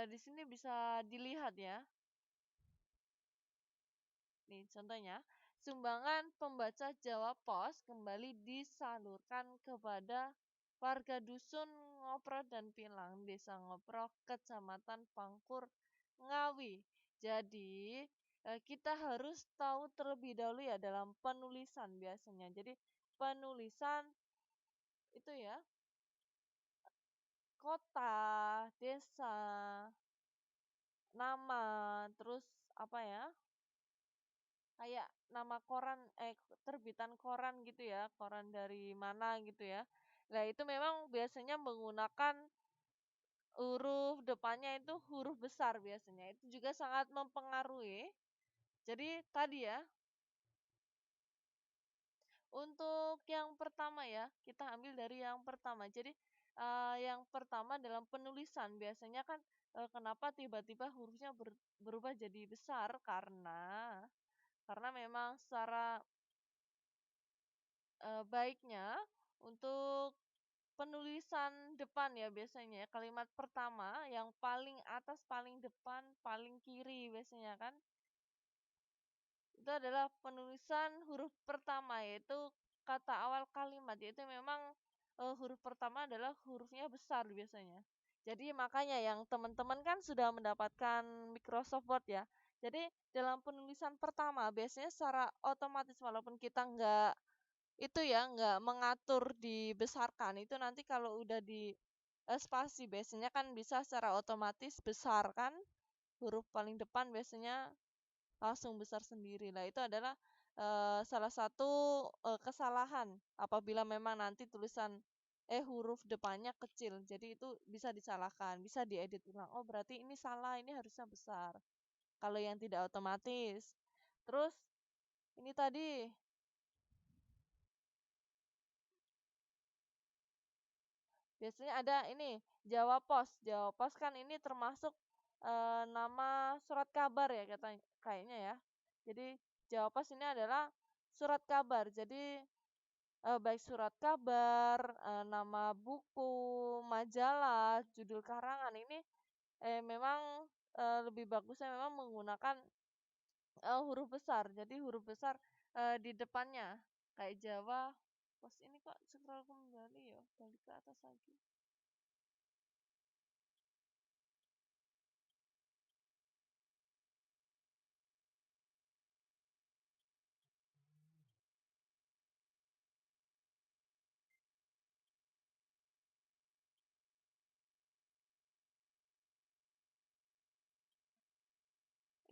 di sini bisa dilihat ya. Nih contohnya, sumbangan pembaca Jawa Pos kembali disalurkan kepada warga dusun Ngopro dan Pilang, Desa Ngopro, Kecamatan Pangkur, Ngawi. Jadi kita harus tahu terlebih dahulu ya dalam penulisan biasanya. Jadi penulisan itu ya kota, desa, nama, terus apa ya? Kayak nama koran terbitan koran gitu ya, koran dari mana gitu ya. Nah, itu memang biasanya menggunakan huruf depannya itu huruf besar biasanya. Itu juga sangat mempengaruhi. Jadi tadi ya, untuk yang pertama ya, kita ambil dari yang pertama. Jadi yang pertama dalam penulisan biasanya kan kenapa tiba-tiba hurufnya berubah jadi besar karena memang secara baiknya untuk penulisan depan ya biasanya ya, kalimat pertama yang paling atas, paling depan, paling kiri biasanya kan. Itu adalah penulisan huruf pertama yaitu kata awal kalimat yaitu memang huruf pertama adalah hurufnya besar biasanya. Jadi makanya yang teman-teman kan sudah mendapatkan Microsoft Word ya. Jadi dalam penulisan pertama biasanya secara otomatis walaupun kita itu ya nggak mengatur dibesarkan itu nanti kalau udah di spasi biasanya kan bisa secara otomatis besar kan huruf paling depan biasanya langsung besar sendiri lah itu adalah salah satu kesalahan apabila memang nanti tulisan huruf depannya kecil jadi itu bisa disalahkan bisa diedit ulang oh berarti ini salah ini harusnya besar kalau yang tidak otomatis terus Ini tadi biasanya ada ini Jawa Pos. Jawa Pos kan ini termasuk nama surat kabar ya kayaknya ya. Jadi Jawa Pos ini adalah surat kabar. Jadi baik surat kabar, nama buku, majalah, judul karangan ini memang lebih bagusnya memang menggunakan huruf besar. Jadi huruf besar di depannya kayak Jawa Pos ini kok scroll kembali ya, balik ke atas lagi.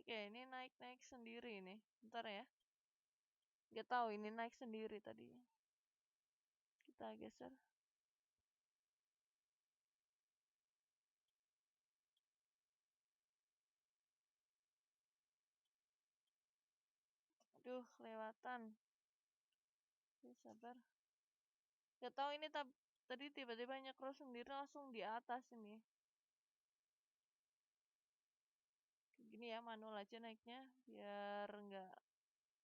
Oke, ini naik-naik sendiri nih. Bentar ya. Gak tahu ini naik sendiri tadi. Kita geser. Aduh, kelewatan. Oke, sabar. Gak tahu ini tadi tiba-tiba nyekrol sendiri langsung di atas ini. Gini ya, manual aja naiknya biar nggak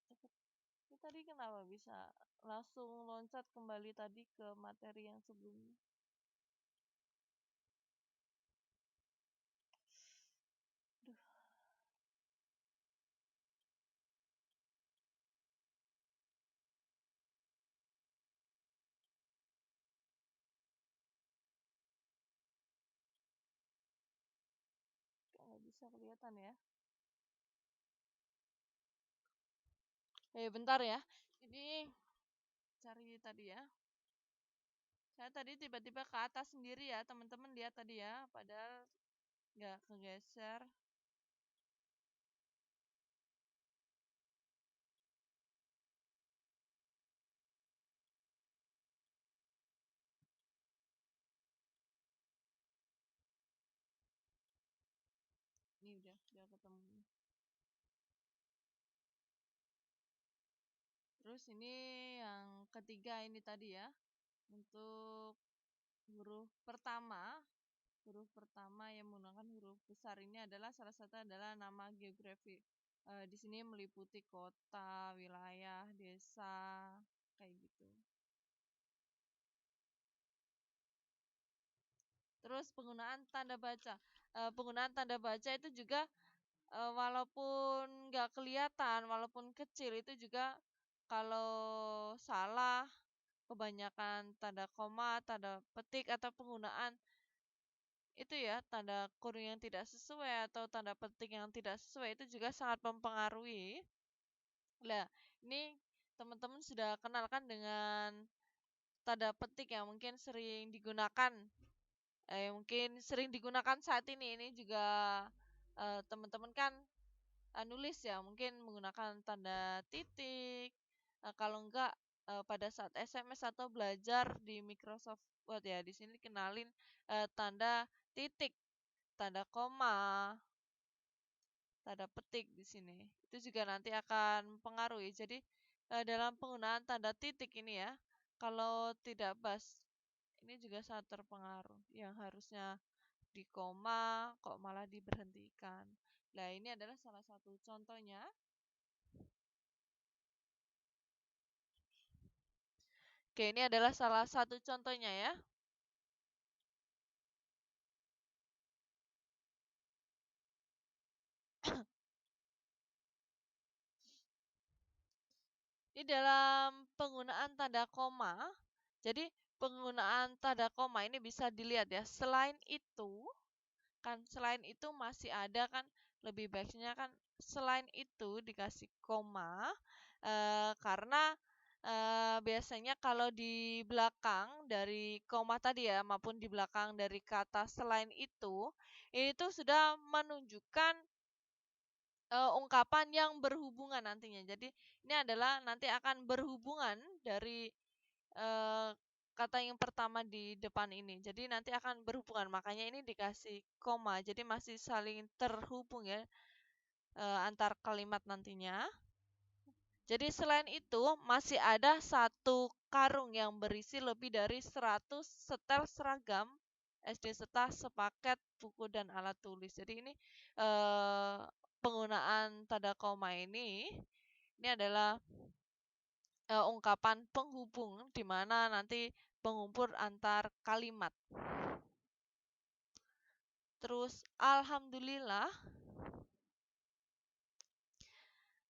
cepet. Ini tadi kenapa bisa langsung loncat kembali tadi ke materi yang sebelumnya? Duh, nggak bisa kelihatan ya. Bentar ya. Ini cari tadi ya. Saya tadi tiba-tiba ke atas sendiri ya, teman-teman lihat tadi ya, padahal nggak kegeser. Ini udah ketemu. Terus ini yang ketiga ini tadi ya, untuk huruf pertama yang menggunakan huruf besar ini adalah salah satu adalah nama geografi. Di sini meliputi kota, wilayah, desa, kayak gitu. Terus penggunaan tanda baca. Penggunaan tanda baca itu juga walaupun nggak kelihatan, walaupun kecil itu juga kalau salah kebanyakan tanda koma, tanda petik atau penggunaan itu ya tanda kurung yang tidak sesuai atau tanda petik yang tidak sesuai itu juga sangat mempengaruhi. Lah, ini teman-teman sudah kenal kan dengan tanda petik yang mungkin sering digunakan mungkin sering digunakan saat ini. Ini juga teman-teman kan nulis ya, mungkin menggunakan tanda titik. Kalau enggak pada saat SMS atau belajar di Microsoft Word ya, di sini kenalin tanda titik, tanda koma, tanda petik di sini. Itu juga nanti akan mempengaruhi. Jadi dalam penggunaan tanda titik ini ya, kalau tidak pas ini juga sangat terpengaruh. Yang harusnya di koma kok malah diberhentikan. Nah, ini adalah salah satu contohnya. Oke, ini adalah salah satu contohnya ya. Ini dalam penggunaan tanda koma. Jadi penggunaan tanda koma ini bisa dilihat ya. Selain itu masih ada kan lebih baiknya kan selain itu dikasih koma karena biasanya kalau di belakang dari koma tadi ya maupun di belakang dari kata selain itu sudah menunjukkan ungkapan yang berhubungan nantinya. Jadi ini adalah nanti akan berhubungan dari eh, kata yang pertama di depan ini. Jadi nanti akan berhubungan. Makanya ini dikasih koma. Jadi masih saling terhubung ya antar kalimat nantinya. Jadi selain itu, masih ada satu karung yang berisi lebih dari 100 setel seragam SD serta sepaket buku dan alat tulis. Jadi ini eh, penggunaan tanda koma ini adalah ungkapan penghubung di mana nanti pengumpul antar kalimat. Terus alhamdulillah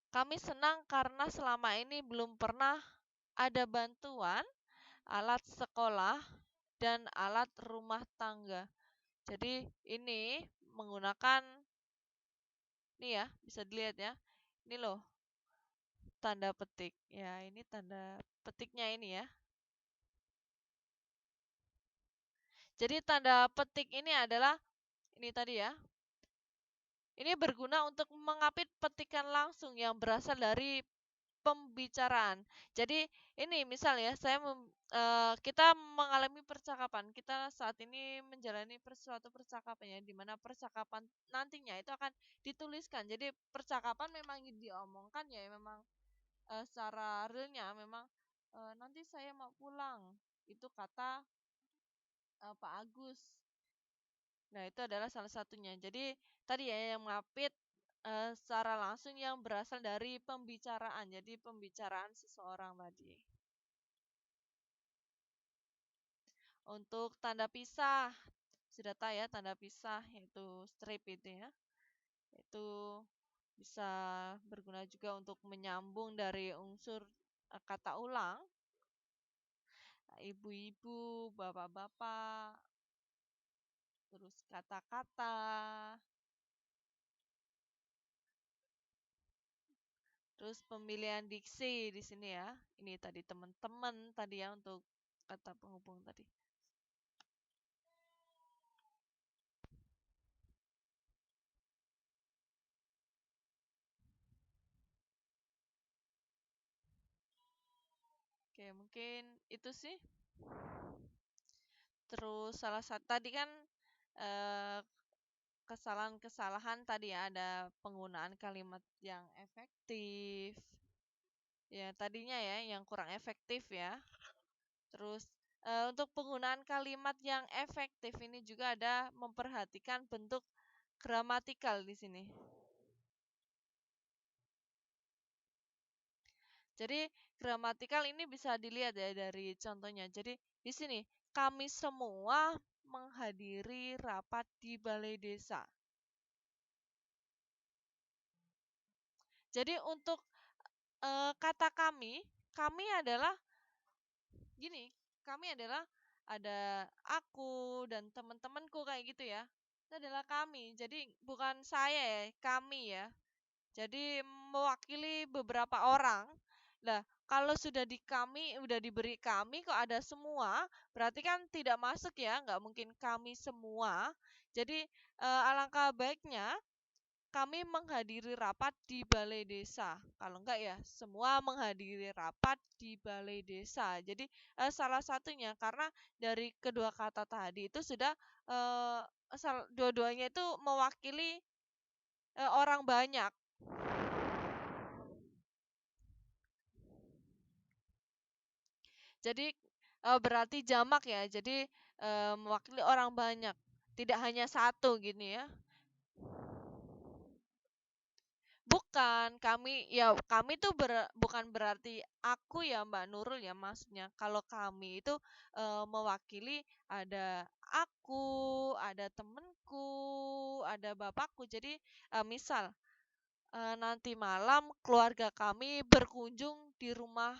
kami senang karena selama ini belum pernah ada bantuan alat sekolah dan alat rumah tangga. Jadi ini menggunakan ini ya, bisa dilihat ya. Ini loh tanda petik. Ya, ini tanda petiknya ini ya. Jadi tanda petik ini adalah ini tadi ya. Ini berguna untuk mengapit petikan langsung yang berasal dari pembicaraan. Jadi ini misalnya kita mengalami percakapan. Kita saat ini menjalani suatu percakapan ya, di mana percakapan nantinya itu akan dituliskan. Jadi percakapan memang diomongkan ya, memang secara realnya memang nanti saya mau pulang. Itu kata Pak Agus. Nah, itu adalah salah satunya. Jadi tadi ya yang mengapit secara langsung yang berasal dari pembicaraan. Jadi pembicaraan seseorang tadi. Untuk tanda pisah, sudah tahu ya tanda pisah yaitu strip itu ya. Itu bisa berguna juga untuk menyambung dari unsur kata ulang. Ibu-ibu, bapak-bapak, terus kata-kata. Terus pemilihan diksi di sini ya. Ini tadi teman-teman tadi ya untuk kata penghubung tadi. Oke, mungkin itu sih. Terus salah satu tadi kan eh, kesalahan-kesalahan tadi ya, ada penggunaan kalimat yang efektif. Ya, tadinya ya yang kurang efektif ya. Terus untuk penggunaan kalimat yang efektif ini juga ada memperhatikan bentuk gramatikal di sini. Jadi gramatikal ini bisa dilihat ya dari contohnya. Jadi di sini kami semua menghadiri rapat di balai desa. Jadi untuk kata kami adalah gini, kami adalah ada aku dan teman-temanku kayak gitu ya. Itu adalah kami. Jadi bukan saya ya, kami ya. Jadi mewakili beberapa orang. Nah, kalau sudah di kami, udah diberi kami, kok ada semua, berarti kan tidak masuk ya, nggak mungkin kami semua. Jadi alangkah baiknya kami menghadiri rapat di balai desa. Kalau enggak ya, semua menghadiri rapat di balai desa. Jadi salah satunya karena dari kedua kata tadi itu sudah dua-duanya itu mewakili orang banyak. Jadi berarti jamak ya. Jadi mewakili orang banyak, tidak hanya satu gini ya. Bukan, kami tuh bukan berarti aku ya Mbak Nurul ya maksudnya. Kalau kami itu mewakili ada aku, ada temenku, ada bapakku. Jadi misal nanti malam keluarga kami berkunjung di rumah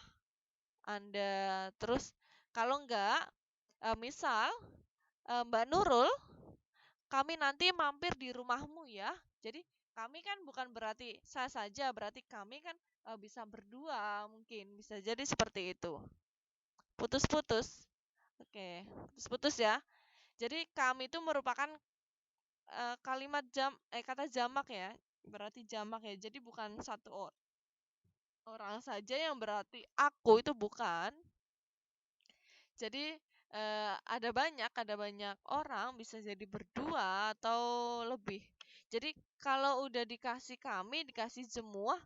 Anda. Terus kalau enggak, misal Mbak Nurul, kami nanti mampir di rumahmu ya. Jadi kami kan bukan berarti saya saja, berarti kami kan bisa berdua mungkin, bisa jadi seperti itu. Putus-putus. Oke, putus-putus ya. Jadi kami itu merupakan kalimat kata jamak ya. Berarti jamak ya. Jadi bukan satu orang saja yang berarti aku itu bukan. Jadi ada banyak orang bisa jadi berdua atau lebih. Jadi kalau udah dikasih kami, dikasih semua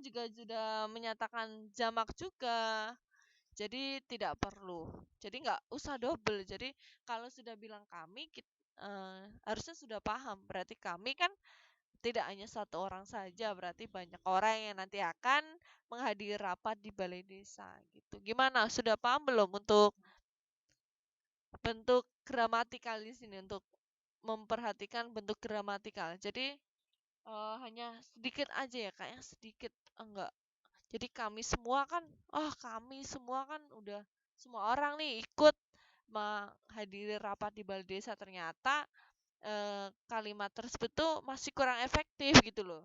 juga sudah menyatakan jamak juga. Jadi tidak perlu. Jadi nggak usah double. Jadi kalau sudah bilang kami, harusnya sudah paham. Berarti kami kan tidak hanya satu orang saja, berarti banyak orang yang nanti akan menghadiri rapat di balai desa gitu. Gimana? Sudah paham belum untuk bentuk gramatikal di sini untuk memperhatikan bentuk gramatikal. Jadi hanya sedikit aja ya, kayaknya sedikit enggak. Jadi kami semua kan udah semua orang nih ikut menghadiri rapat di balai desa, ternyata kalimat tersebut tuh masih kurang efektif gitu loh.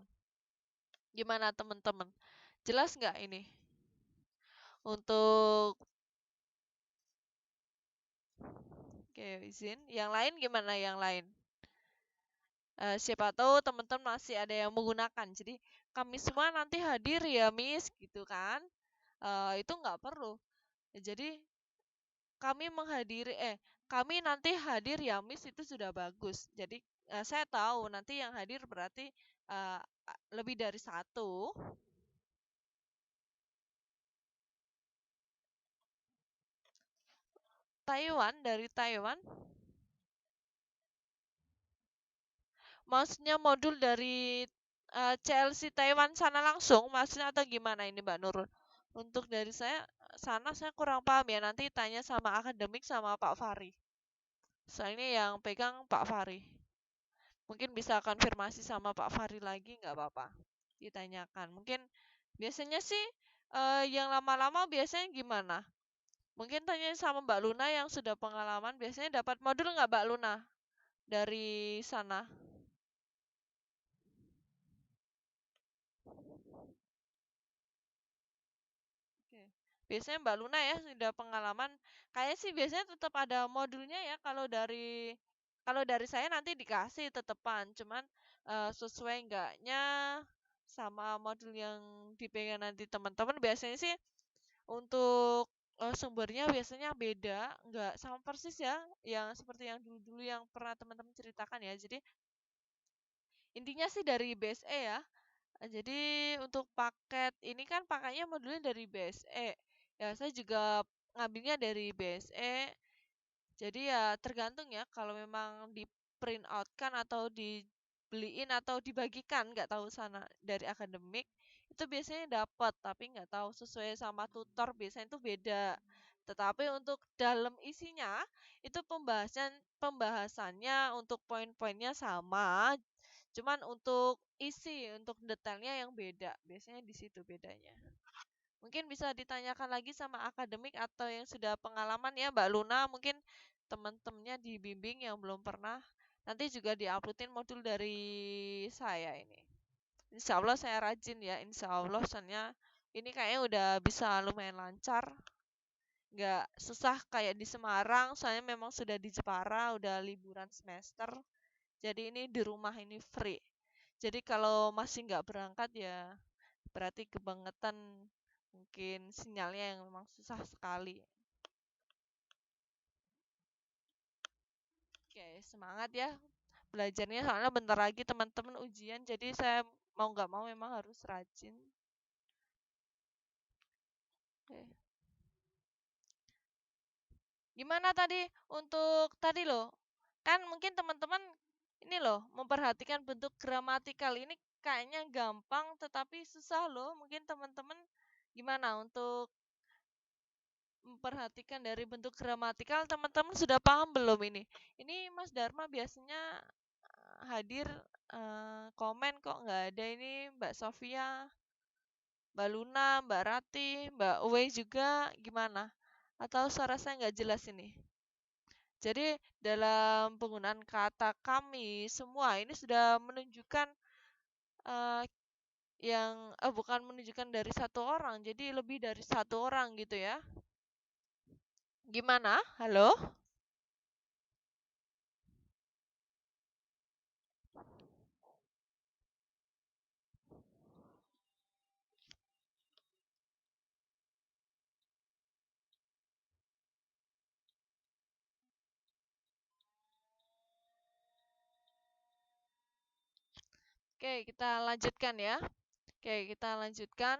Gimana teman-teman? Jelas nggak ini? Untuk oke, izin. Yang lain gimana yang lain? Siapa tahu teman-teman masih ada yang menggunakan. Jadi kami semua nanti hadir ya, Miss, gitu kan? Itu nggak perlu. Jadi kami nanti hadir ya, Miss, itu sudah bagus. Jadi saya tahu nanti yang hadir berarti lebih dari satu. Dari Taiwan. Maksudnya modul dari CLC Taiwan sana langsung, maksudnya atau gimana ini Mbak Nurul? Untuk dari saya kurang paham ya. Nanti tanya sama akademik sama Pak Fari. Soalnya yang pegang Pak Fari. Mungkin bisa konfirmasi sama Pak Fari lagi, nggak apa-apa. Ditanyakan. Mungkin biasanya sih yang lama-lama biasanya gimana? Mungkin tanya sama Mbak Luna yang sudah pengalaman. Biasanya dapat modul nggak Mbak Luna dari sana? Oke. Biasanya Mbak Luna ya sudah pengalaman. Kayak sih biasanya tetap ada modulnya ya kalau dari saya nanti dikasih tetepan, cuman sesuai enggaknya sama modul yang dipegang nanti teman-teman biasanya sih untuk sumbernya biasanya beda, enggak sama persis ya, yang seperti yang dulu-dulu yang pernah teman-teman ceritakan ya. Jadi intinya sih dari BSE ya. Jadi untuk paket ini kan pakainya modulnya dari BSE. Ya, saya juga ngambilnya dari BSE. Jadi ya tergantung ya kalau memang di print out kan atau dibeliin atau dibagikan nggak tahu sana dari akademik itu biasanya dapat tapi nggak tahu sesuai sama tutor biasanya itu beda. Tetapi untuk dalam isinya itu pembahasannya untuk poin-poinnya sama, cuman untuk untuk detailnya yang beda. Biasanya di situ bedanya. Mungkin bisa ditanyakan lagi sama akademik atau yang sudah pengalaman ya Mbak Luna, mungkin teman-temannya dibimbing yang belum pernah. Nanti juga diuploadin modul dari saya ini. Insya Allah saya rajin ya, insya Allah soalnya ini kayaknya udah bisa lumayan lancar. Nggak susah kayak di Semarang, soalnya memang sudah di Jepara, udah liburan semester. Jadi ini di rumah ini free. Jadi kalau masih nggak berangkat ya berarti kebangetan mungkin sinyalnya yang memang susah sekali. Oke, semangat ya belajarnya soalnya bentar lagi teman-teman ujian jadi saya mau nggak mau memang harus rajin. Oke. Gimana tadi untuk tadi loh? Kan mungkin teman-teman ini loh memperhatikan bentuk gramatikal ini kayaknya gampang tetapi susah loh. Mungkin teman-teman gimana untuk memperhatikan dari bentuk gramatikal teman-teman sudah paham belum ini? Ini Mas Dharma biasanya hadir komen kok nggak ada ini Mbak Sofia, Mbak Luna, Mbak Rati, Mbak Uwe juga gimana? Atau suara saya nggak jelas ini? Jadi dalam penggunaan kata kami semua ini sudah menunjukkan eh, bukan menunjukkan dari satu orang, jadi lebih dari satu orang gitu ya. Gimana? Halo? Oke, kita lanjutkan ya. Oke, kita lanjutkan.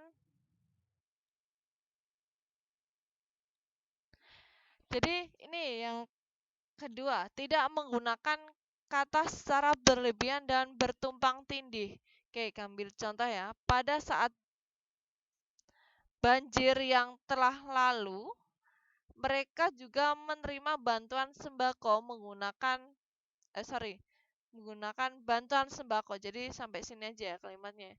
Jadi ini yang kedua, tidak menggunakan kata secara berlebihan dan bertumpang tindih. Oke, ambil contoh ya. Pada saat banjir yang telah lalu, mereka juga menerima bantuan sembako menggunakan bantuan sembako. Jadi sampai sini aja ya kalimatnya.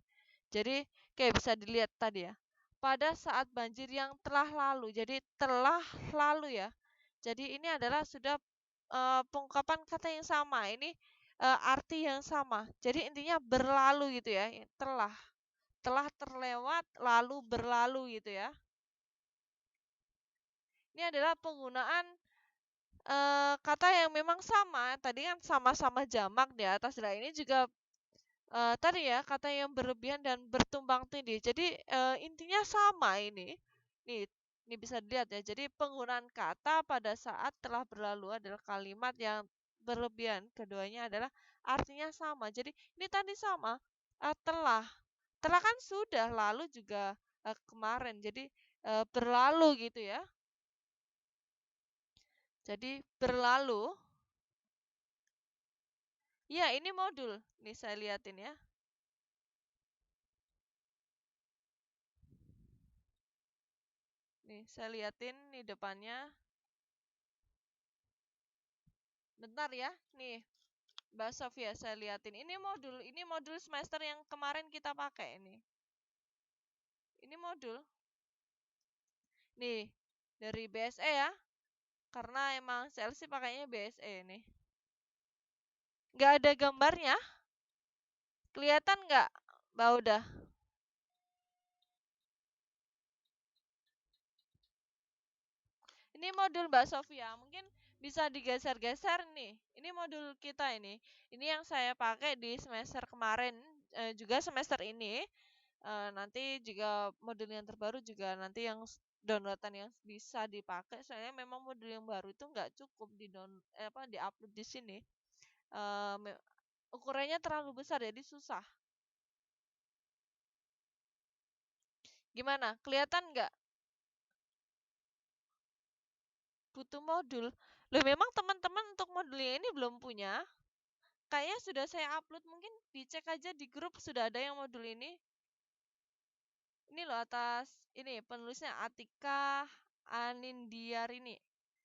Jadi kayak bisa dilihat tadi ya. Pada saat banjir yang telah lalu. Jadi telah lalu ya. Jadi ini adalah sudah pengungkapan kata yang sama. Ini arti yang sama. Jadi intinya berlalu gitu ya. Telah terlewat lalu berlalu gitu ya. Ini adalah penggunaan kata yang memang sama. Tadi kan sama-sama jamak di atas. Nah, ini juga tadi ya kata yang berlebihan dan bertumpang tindih. Jadi intinya sama ini. Ini bisa dilihat ya. Jadi penggunaan kata pada saat telah berlalu adalah kalimat yang berlebihan. Keduanya adalah artinya sama. Jadi ini tadi sama. Telah. Telah kan sudah, lalu juga kemarin. Jadi berlalu gitu ya. Jadi berlalu. Ya, ini modul. Nih saya liatin ya. Nih, saya liatin nih depannya. Bentar ya. Nih, Mbak Sofia saya liatin. Ini modul semester yang kemarin kita pakai ini. Ini modul. Nih, dari BSE ya. Karena emang CLC pakainya BSE nih. Nggak ada gambarnya. Kelihatan nggak, Mbak Uda? Ini modul Mbak Sofia. Mungkin bisa digeser-geser nih. Ini modul kita ini. Ini yang saya pakai di semester kemarin, juga semester ini. Nanti juga modul yang terbaru juga nanti yang downloadan yang bisa dipakai. Soalnya memang modul yang baru itu nggak cukup di-upload di sini. Ukurannya terlalu besar jadi susah. Gimana? Kelihatan nggak? Butuh modul. Loh, memang teman-teman untuk modulnya ini belum punya? Kayaknya sudah saya upload, mungkin dicek aja di grup sudah ada yang modul ini. Ini loh atas ini penulisnya Atika Anindiarini.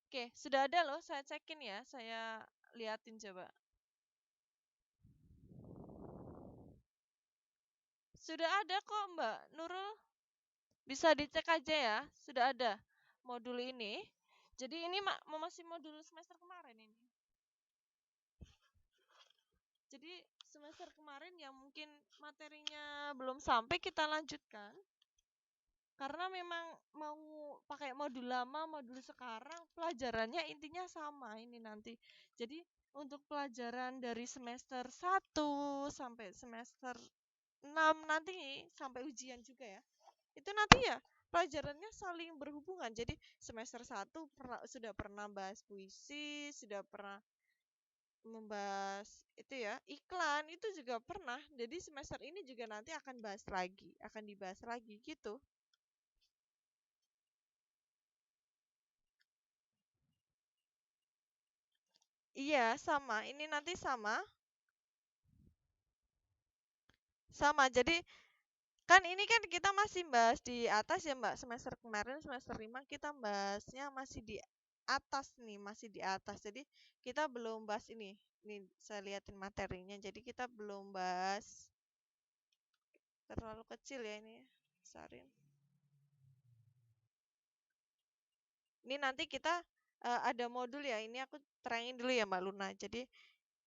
Oke, sudah ada loh, saya cekin ya, saya liatin coba. Sudah ada kok Mbak Nurul. Bisa dicek aja ya, sudah ada modul ini. Jadi ini masih modul semester kemarin ini. Jadi semester kemarin yang mungkin materinya belum sampai kita lanjutkan. Karena memang mau pakai modul lama, modul sekarang, pelajarannya intinya sama ini nanti. Jadi untuk pelajaran dari semester 1 sampai semester 6 nanti sampai ujian juga ya. Itu nanti ya pelajarannya saling berhubungan. Jadi semester 1 sudah pernah bahas puisi, sudah pernah membahas itu ya, iklan itu juga pernah. Jadi semester ini juga nanti akan dibahas lagi gitu. Iya, sama. Ini nanti sama. Sama. Jadi kan ini kan kita masih bahas di atas ya, Mbak. Semester kemarin semester 5 kita bahasnya masih di atas nih, masih di atas. Jadi kita belum bahas ini. Nih saya liatin materinya. Jadi kita belum bahas, terlalu kecil ya ini. Besarin. Ini nanti kita ada modul ya. Ini aku terangin dulu ya, Mbak Luna. Jadi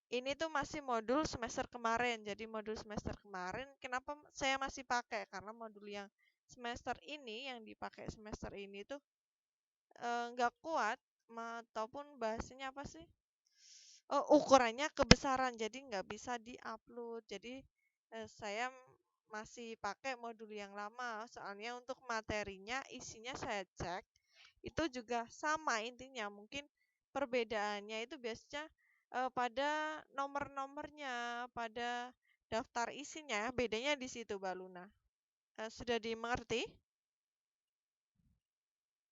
ini tuh masih modul semester kemarin. Jadi modul semester kemarin kenapa saya masih pakai? Karena modul yang semester ini yang dipakai semester ini tuh nggak kuat ataupun bahasanya apa sih? Ukurannya kebesaran jadi nggak bisa diupload. Jadi saya masih pakai modul yang lama. Soalnya untuk materinya isinya saya cek itu juga sama intinya. Mungkin perbedaannya itu biasanya pada nomor-nomornya, pada daftar isinya, bedanya di situ, Mbak Luna. Sudah dimengerti?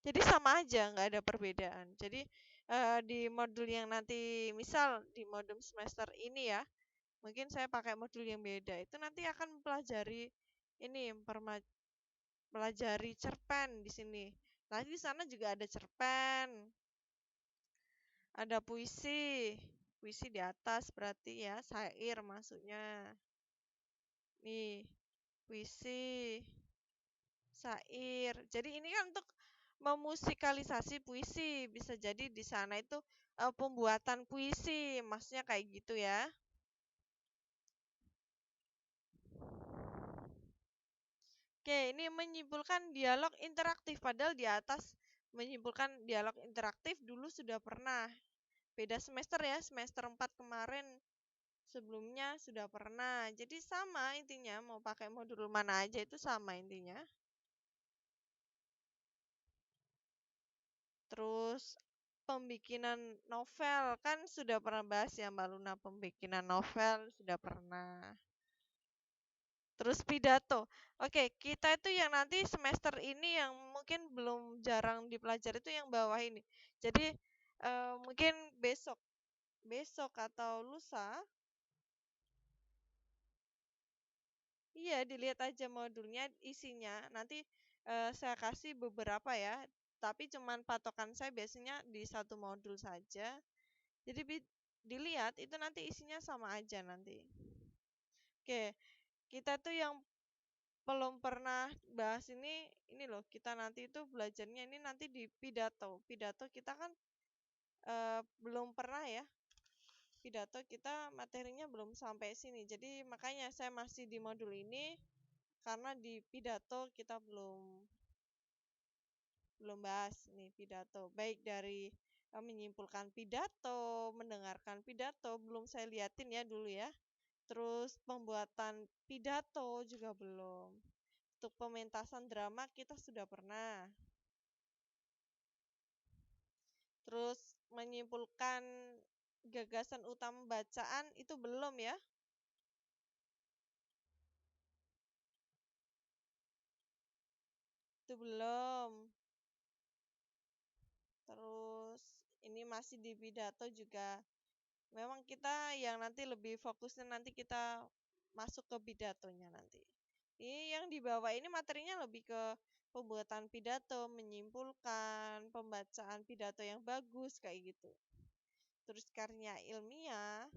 Jadi sama aja, nggak ada perbedaan. Jadi di modul yang nanti, misal di modul semester ini ya, mungkin saya pakai modul yang beda. Itu nanti akan mempelajari ini, pelajari cerpen di sini. Lagi di sana juga ada cerpen, ada puisi. Puisi di atas berarti ya, syair maksudnya. Nih, puisi, syair. Jadi ini kan untuk memusikalisasi puisi. Bisa jadi di sana itu pembuatan puisi, maksudnya kayak gitu ya. Oke, ini menyimpulkan dialog interaktif. Padahal di atas menyimpulkan dialog interaktif dulu sudah pernah. Beda semester ya, semester 4 kemarin sebelumnya sudah pernah. Jadi sama intinya, mau pakai modul mana aja itu sama intinya. Terus pembikinan novel kan sudah pernah bahas ya Mbak Luna, pembikinan novel sudah pernah. Terus pidato. Oke, kita itu yang nanti semester ini yang mungkin belum jarang dipelajari itu yang bawah ini. Jadi mungkin besok atau lusa, iya dilihat aja modulnya isinya. Nanti saya kasih beberapa ya, tapi cuman patokan saya biasanya di satu modul saja. Jadi dilihat itu nanti isinya sama aja nanti. Oke, kita tuh yang belum pernah bahas ini loh, kita nanti itu belajarnya ini nanti di pidato. Pidato kita kan belum pernah ya. Pidato kita materinya belum sampai sini. Jadi makanya saya masih di modul ini karena di pidato kita belum bahas nih pidato. Baik dari menyimpulkan pidato, mendengarkan pidato belum saya liatin ya dulu ya. Terus pembuatan pidato juga belum. Untuk pementasan drama kita sudah pernah. Terus menyimpulkan gagasan utama bacaan itu belum ya. Itu belum. Terus ini masih di pidato juga. Memang kita yang nanti lebih fokusnya nanti kita masuk ke pidatonya nanti. Ini yang di bawah ini materinya lebih ke pembuatan pidato, menyimpulkan, pembacaan pidato yang bagus kayak gitu. Terus karya ilmiah.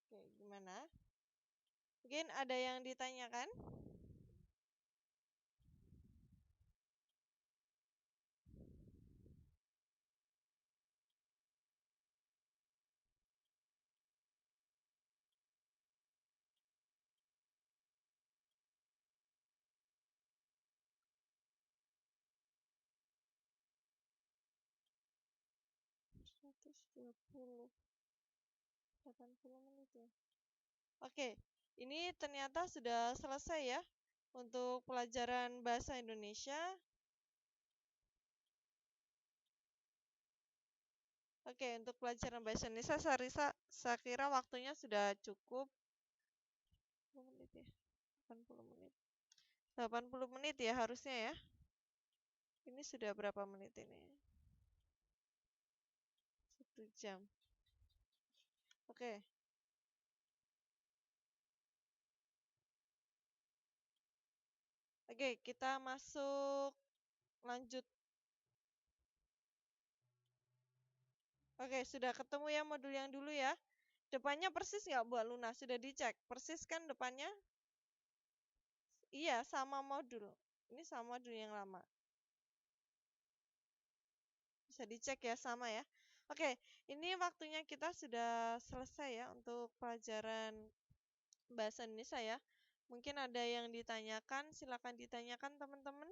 Oke, gimana? Mungkin ada yang ditanyakan? Seratus dua puluh 80 menit ya. Oke, ini ternyata sudah selesai ya untuk pelajaran bahasa Indonesia. Oke, untuk pelajaran bahasa Indonesia saya kira waktunya sudah cukup. 10 menit ya. 80 menit. 80 menit ya harusnya ya. Ini sudah berapa menit ini? 1 jam. Oke. Oke, kita masuk lanjut. Oke, sudah ketemu ya modul yang dulu ya. Depannya persis nggak Mbak Luna? Sudah dicek? Persis kan depannya? Iya, sama modul. Ini sama modul yang lama. Bisa dicek ya, sama ya. Oke, ini waktunya kita sudah selesai ya untuk pelajaran bahasa Indonesia ya. Mungkin ada yang ditanyakan, silakan ditanyakan teman-teman.